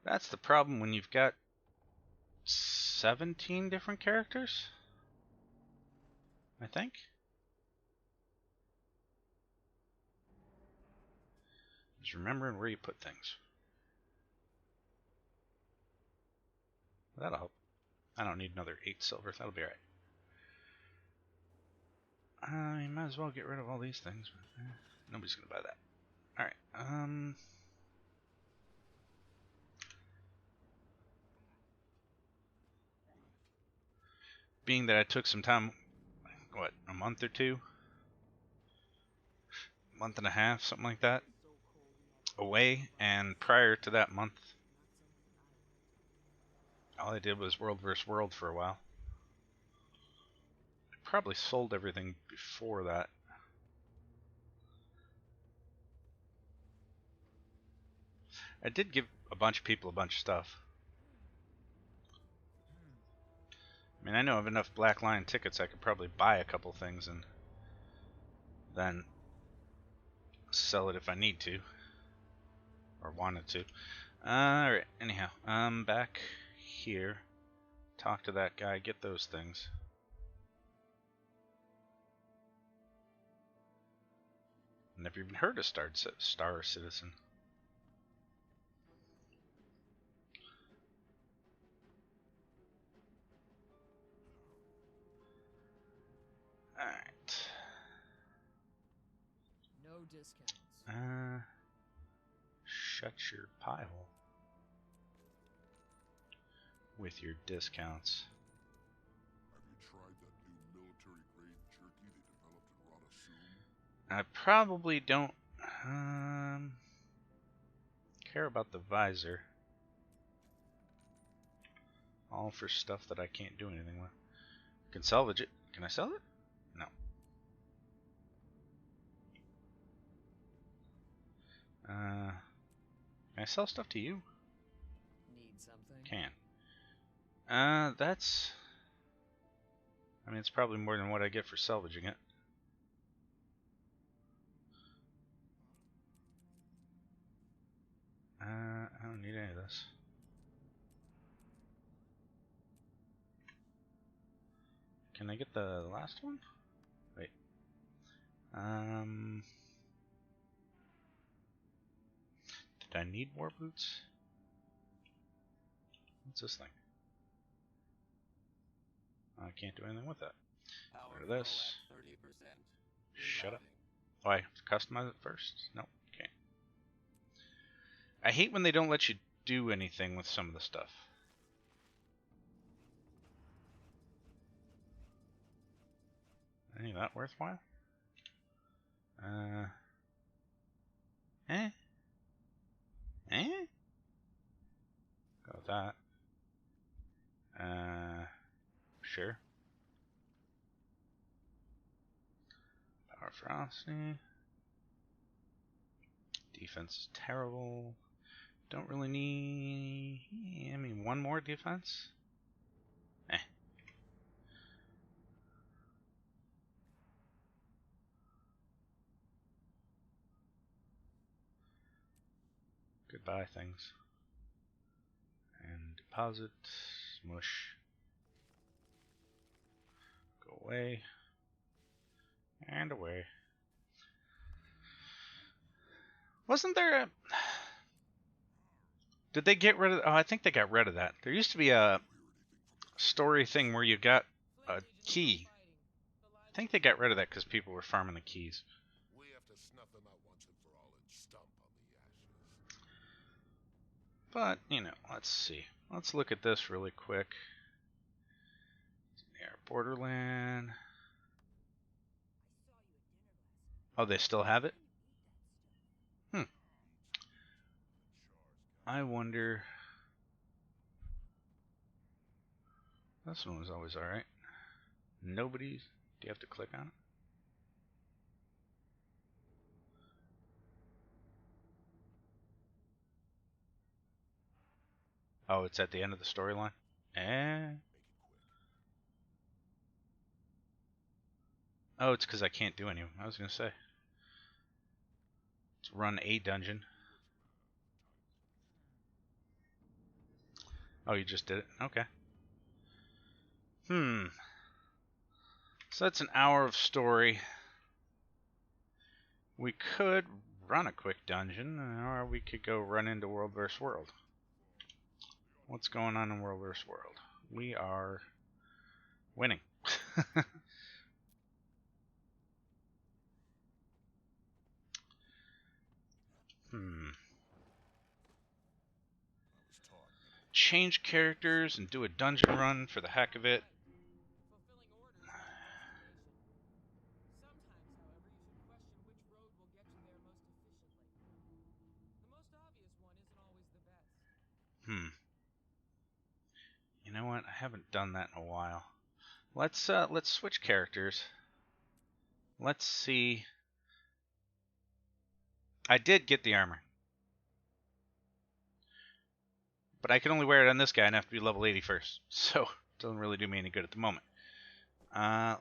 That's the problem when you've got 17 different characters, I think. Just remembering where you put things. That'll help. I don't need another 8 silver. That'll be alright. I might as well get rid of all these things. But, nobody's gonna buy that. Alright. Being that I took some time, what, a month or two? Month and a half, something like that, away, and prior to that month, all I did was World vs. World for a while. I probably sold everything before that. I did give a bunch of people a bunch of stuff. I mean, I know I have enough Black Lion tickets I could probably buy a couple things and then sell it if I need to. Or wanted to. Alright, anyhow, I'm back here. Talk to that guy, get those things. Never even heard of Star Citizen. Alright. No discounts. Shut your pie hole. With your discounts. Have you tried that new military-grade jerky they developed in Rada Sum? I probably don't care about the visor. All for stuff that I can't do anything with. Can salvage it. Can I sell it? No. Can I sell stuff to you? Need something? Can. That's... I mean, it's probably more than what I get for salvaging it. I don't need any of this. Can I get the last one? Wait. Did I need more boots? What's this thing? I can't do anything with that. Rid of this. Shut up. Oh, I have to customize it first? Nope, can't. I hate when they don't let you do anything with some of the stuff. Any of that worthwhile? Eh? Go with that. Sure. Power ferocity. Defense is terrible. Don't really need... I mean, one more defense? Eh. Goodbye, things. And deposit. Smush. Go away. And away. Wasn't there a... Did they get rid of... Oh, I think they got rid of that. There used to be a story thing where you got a key. I think they got rid of that because people were farming the keys. We have to snuff them out once and for all and stomp on the ashes. But, you know, let's see. Let's look at this really quick. Yeah, Borderland. Oh, they still have it? I wonder. This one was always alright. Nobody's. Do you have to click on it? Oh, it's at the end of the storyline? Oh, it's because I can't do any of them. I was going to say. Let's run a dungeon. Oh, you just did it? Okay. So that's an hour of story. We could run a quick dungeon, or we could go run into World vs. World. What's going on in World vs. World? We are winning. Change characters and do a dungeon run for the heck of it. You know what? I haven't done that in a while. Let's switch characters. Let's see. I did get the armor, but I can only wear it on this guy and have to be level 80 first, so it doesn't really do me any good at the moment.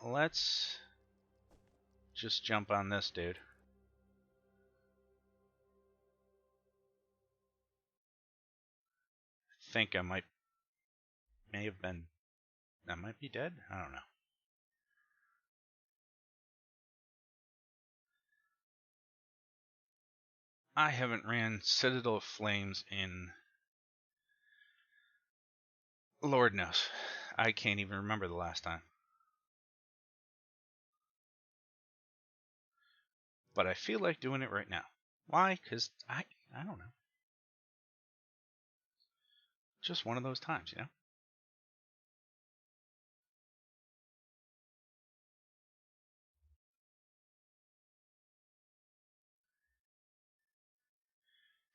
Let's just jump on this dude. I think I might be dead? I don't know. I haven't ran Citadel of Flames in Lord knows. I can't even remember the last time. But I feel like doing it right now. Why? Because I don't know. Just one of those times, you know?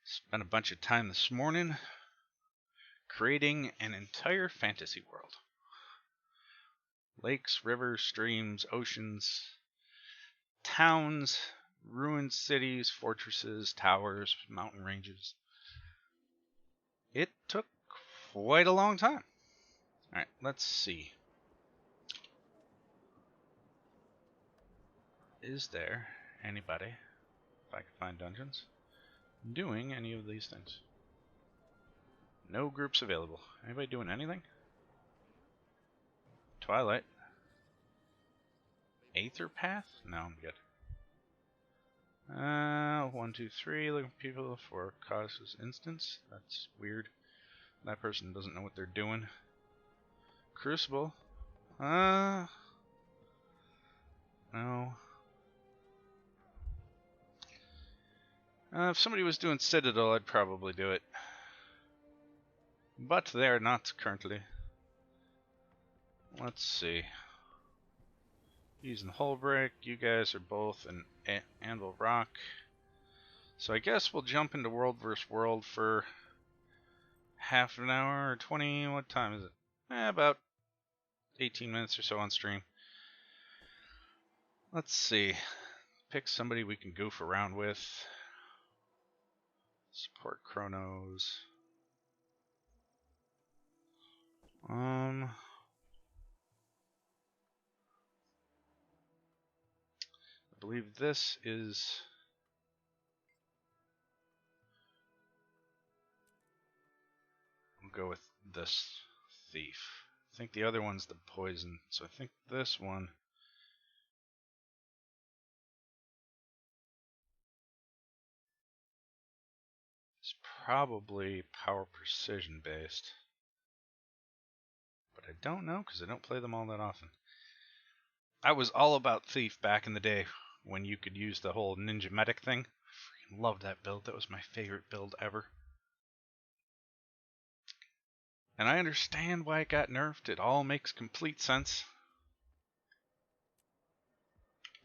Spent a bunch of time this morning creating an entire fantasy world. Lakes, rivers, streams, oceans, towns, ruined cities, fortresses, towers, mountain ranges. It took quite a long time. Alright, let's see. Is there anybody, if I can find dungeons, doing any of these things? No groups available. Anybody doing anything? Twilight. Aether Path? No, I'm good. 1, 2, 3. Looking for people for causes instance. That's weird. That person doesn't know what they're doing. Crucible. No. If somebody was doing Citadel, I'd probably do it. But they're not currently. Let's see. Using Hullbreak. You guys are both in Anvil Rock. So I guess we'll jump into World vs. World for half an hour or 20. What time is it? About 18 minutes or so on stream. Let's see. Pick somebody we can goof around with. Support Chronos. I believe this is. We'll go with this thief. I think the other one's the poison, so I think this one. Is probably power precision based. But but I don't know because I don't play them all that often. I was all about Thief back in the day when you could use the whole ninja medic thing. I freaking loved that build. That was my favorite build ever. And I understand why it got nerfed. It all makes complete sense.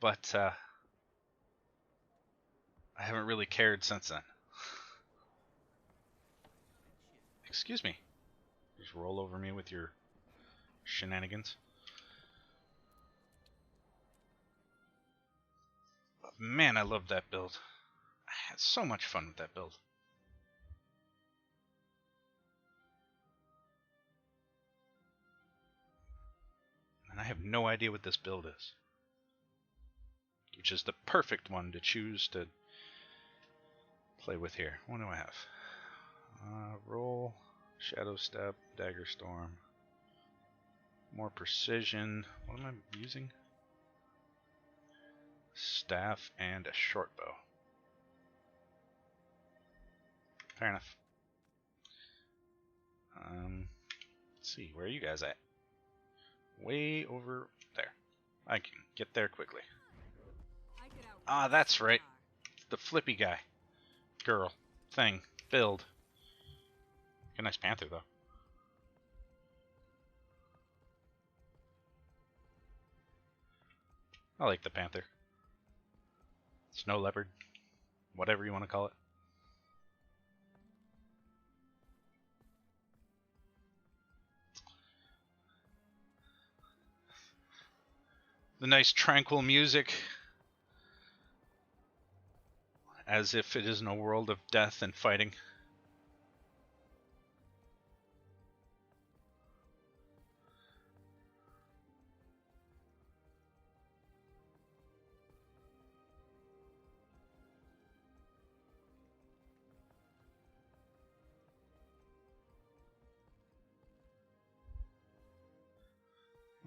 But I haven't really cared since then. Excuse me. Just roll over me with your shenanigans. But man, I loved that build. I had so much fun with that build. And I have no idea what this build is. Which is the perfect one to choose to play with here. What do I have? Roll, Shadow Step, Dagger Storm, more precision. What am I using? Staff and a short bow. Fair enough. Let's see, where are you guys at? Way over there. I can get there quickly. Ah, that's right. The flippy guy. Girl. Thing. Build. A nice panther, though. I like the panther. Snow leopard. Whatever you want to call it. The nice tranquil music. As if it isn't a world of death and fighting.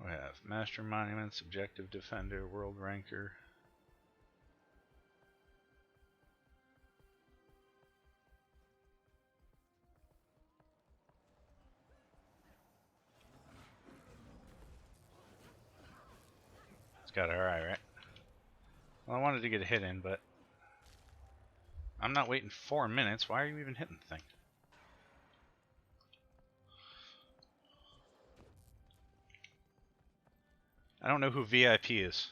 We have Master Monuments, Objective Defender, World Ranker. It's got RI, right? Well, I wanted to get a hit in, but I'm not waiting 4 minutes. Why are you even hitting the thing? I don't know who VIP is.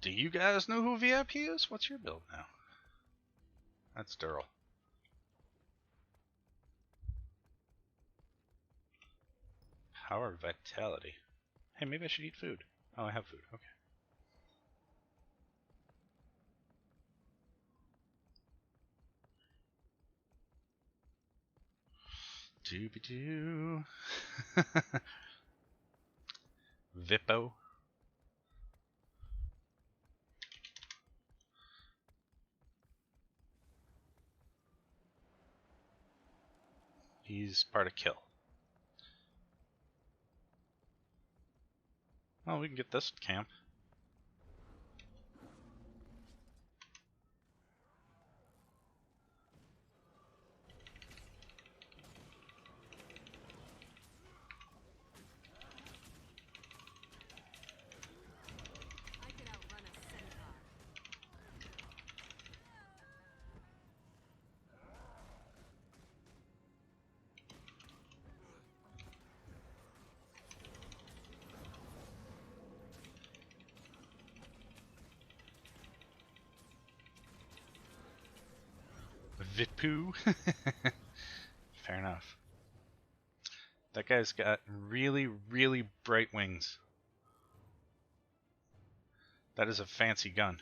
Do you guys know who VIP is? What's your build now? That's Durrell. Power Vitality. Hey, maybe I should eat food. Oh, I have food. Okay. Doobie-doo. Vippo. He's part of Kill. Oh, we can get this camp. I could outrun a centaur. Vipu. Fair enough. That guy's got really, really bright wings. That is a fancy gun.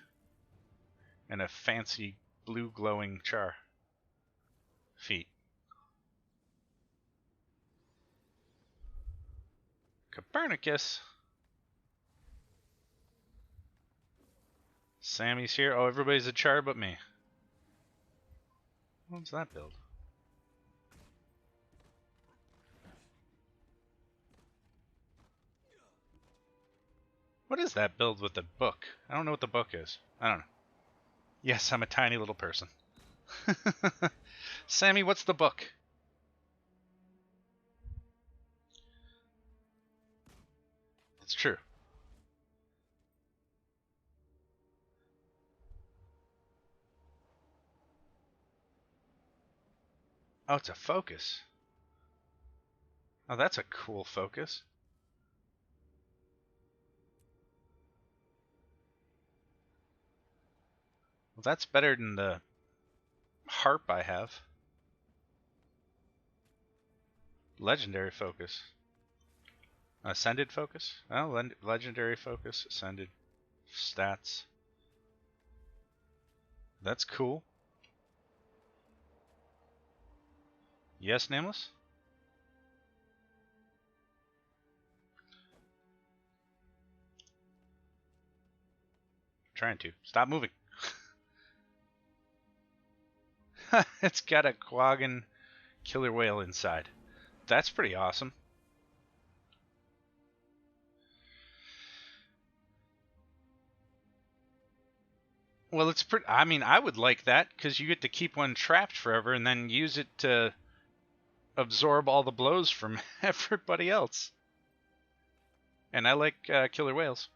And a fancy blue glowing char. Feet. Copernicus. Sammy's here. Oh, everybody's a char but me. What's that build? What is that build with the book? I don't know what the book is. I don't know. Yes, I'm a tiny little person. Sammy, what's the book? It's true. Oh, it's a focus. Oh, that's a cool focus. Well, that's better than the harp I have. Legendary focus. Ascended focus? Oh, legendary focus, ascended stats. That's cool. Yes, Nameless? Trying to. Stop moving. It's got a Quaggan killer whale inside. That's pretty awesome. Well, it's pretty. I mean, I would like that because you get to keep one trapped forever and then use it to absorb all the blows from everybody else. And I like killer whales.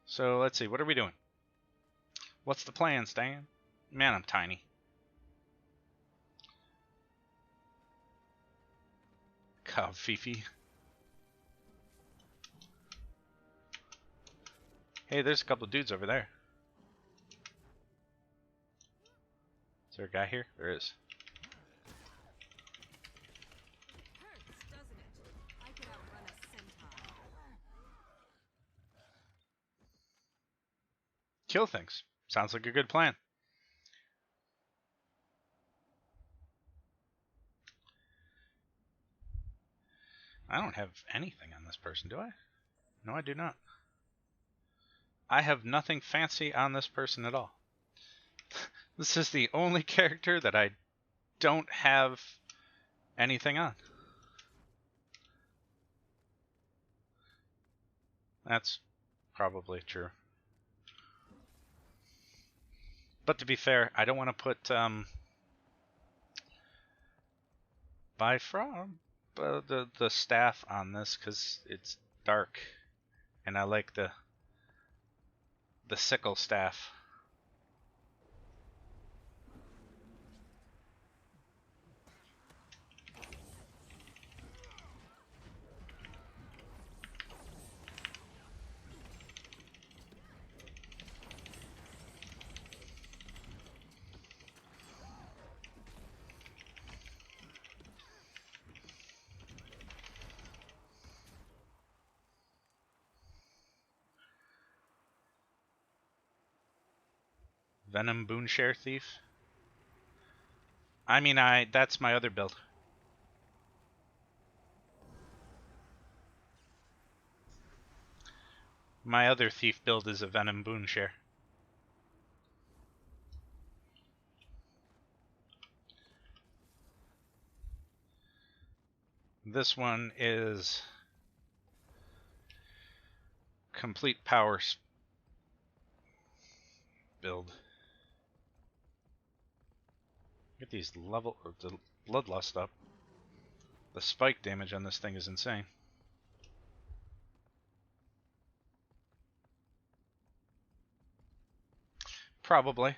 So let's see. What are we doing? What's the plan, Stan? Man, I'm tiny. God, Fifi. Hey, there's a couple of dudes over there. Is there a guy here? There is. Hurts, doesn't it? I could outrun a centaur. Kill things. Sounds like a good plan. I don't have anything on this person, do I? No, I do not. I have nothing fancy on this person at all. This is the only character that I don't have anything on. That's probably true. But to be fair, I don't want to put Bifrost the staff on this because it's dark, and I like the sickle staff. Venom Boonshare Thief. I mean, that's my other build. My other thief build is a Venom Boonshare. This one is complete power build. Get these the bloodlust up. The spike damage on this thing is insane. Probably.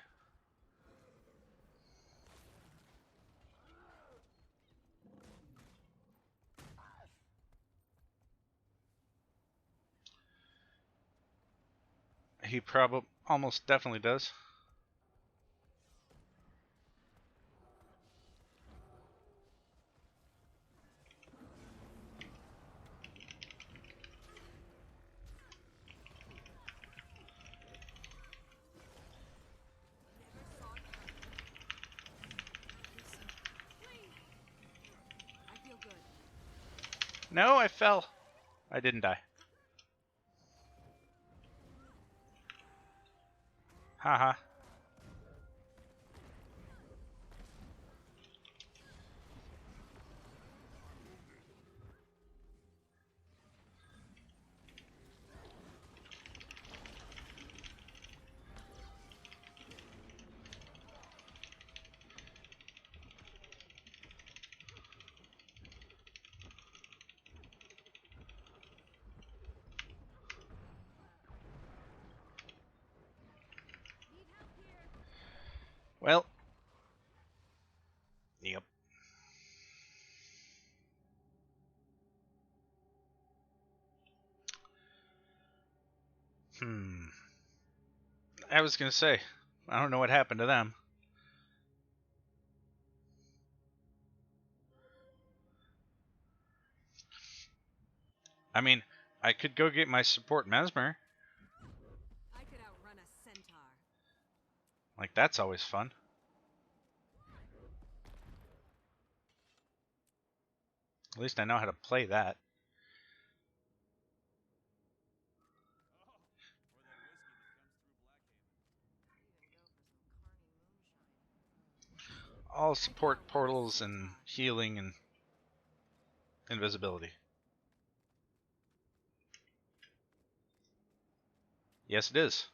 He probably almost definitely does. I feel good. No, I fell. I didn't die. Haha. I was gonna say, I don't know what happened to them. I mean, I could go get my support Mesmer. I could outrun a centaur. Like, that's always fun. At least I know how to play that. All support portals and healing and invisibility. Yes, it is.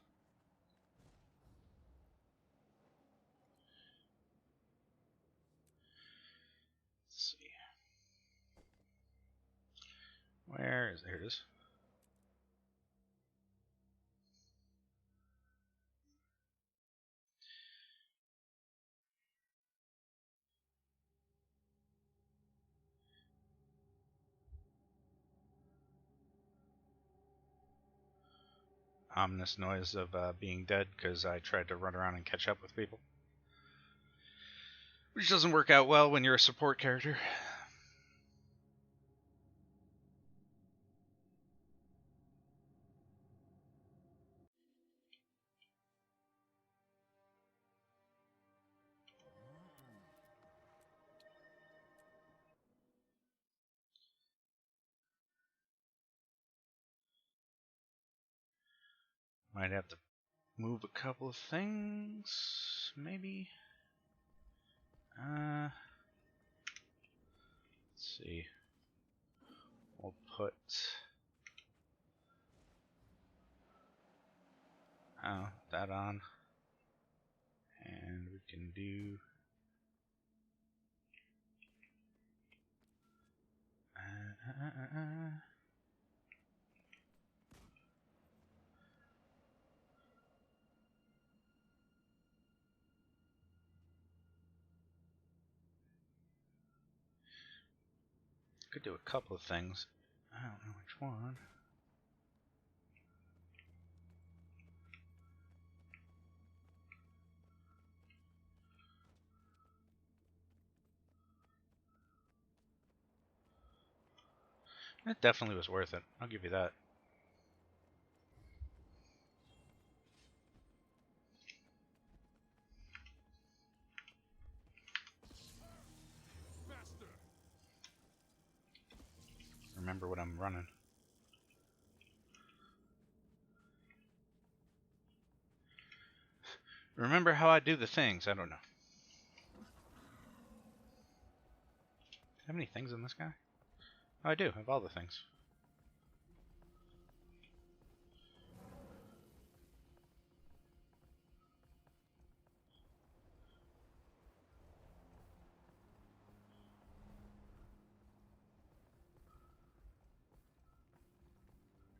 Let's see. Where is there? It is. Ominous noise of being dead because I tried to run around and catch up with people. Which doesn't work out well when you're a support character. Might have to move a couple of things, maybe. Let's see. We'll put that on, and we can do could do a couple of things. I don't know which one. It definitely was worth it. I'll give you that. Faster! Remember what I'm running. Remember how I do the things. I don't know. Have any things in this guy? Oh, I do. I have all the things.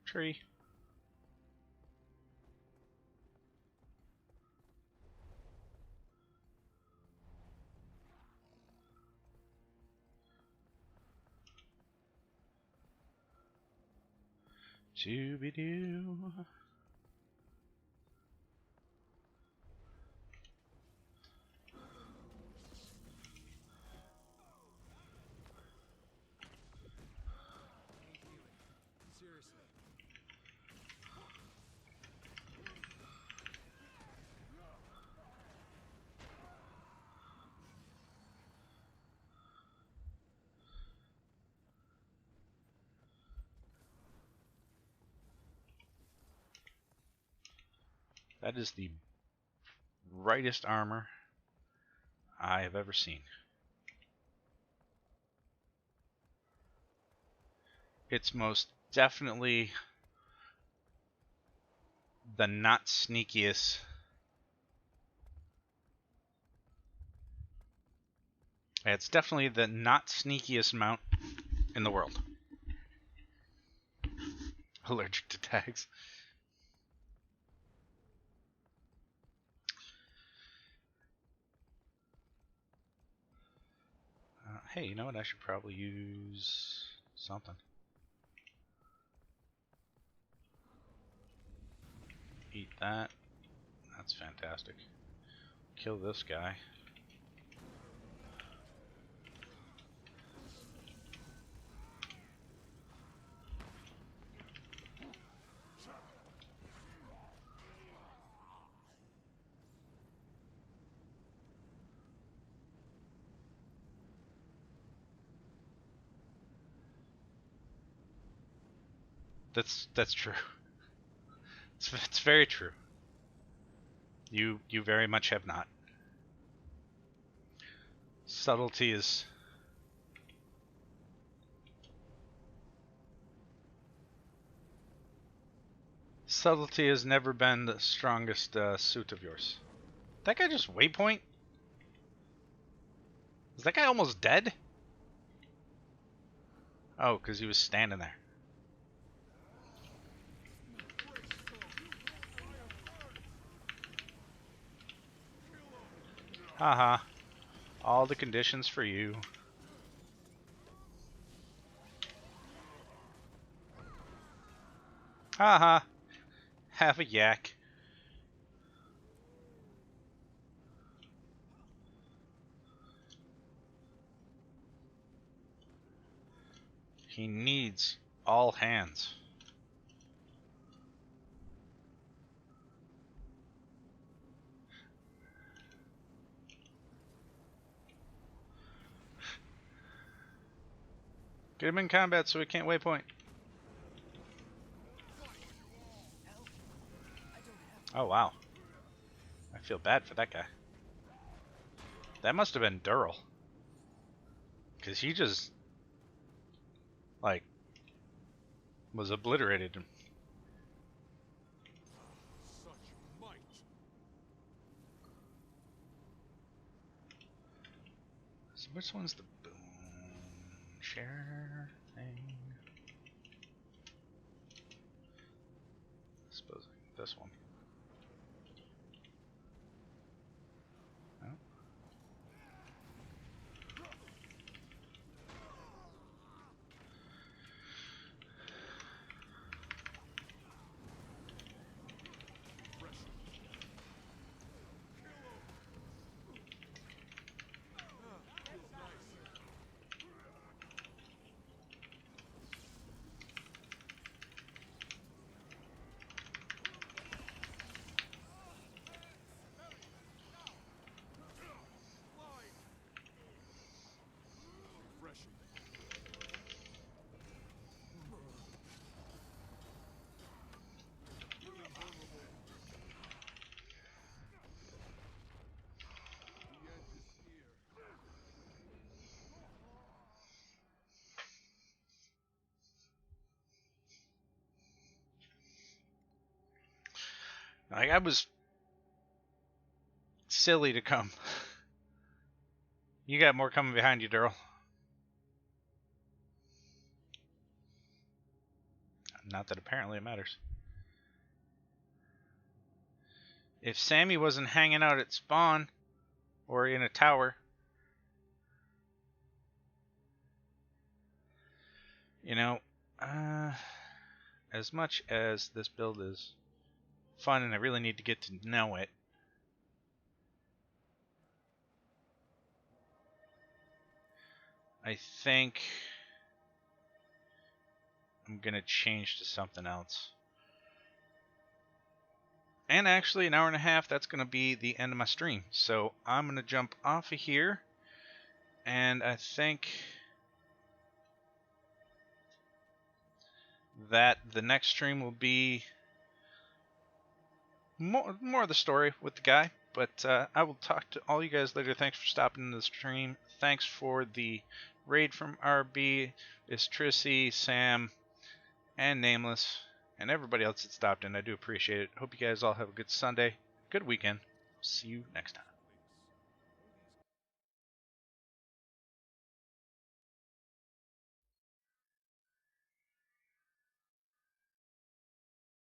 Tree. Shooby-doo. Seriously. That is the brightest armor I have ever seen. It's most definitely the not sneakiest. It's definitely the not sneakiest mount in the world. Allergic to tags. Hey, you know what? I should probably use something. Eat that. That's fantastic. Kill this guy. That's true. It's very true. You very much have not. Subtlety is subtlety has never been the strongest suit of yours. That guy just waypoint? Is that guy almost dead? Oh, because he was standing there. Haha. All the conditions for you. Haha. Have a yak. He needs all hands. Get him in combat so he can't waypoint. Oh wow. I feel bad for that guy. That must have been Durrell. Because he just, like, was obliterated. Such might. So which one's the boom share thing? I suppose this one. No? Refreshing. The end is near. Like, I was silly to come. You got more coming behind you, Durrell. Not that apparently it matters. If Sammy wasn't hanging out at spawn or in a tower, you know, as much as this build is fun and I really need to get to know it, I think I'm gonna change to something else. And actually, an hour and a half, that's gonna be the end of my stream. So I'm gonna jump off of here, and I think that the next stream will be more of the story with the guy. But I will talk to all you guys later. Thanks for stopping in the stream. Thanks for the raid from RB, Istrissy, Sam, and Nameless, and everybody else that stopped in. I do appreciate it. Hope you guys all have a good Sunday, good weekend. See you next time.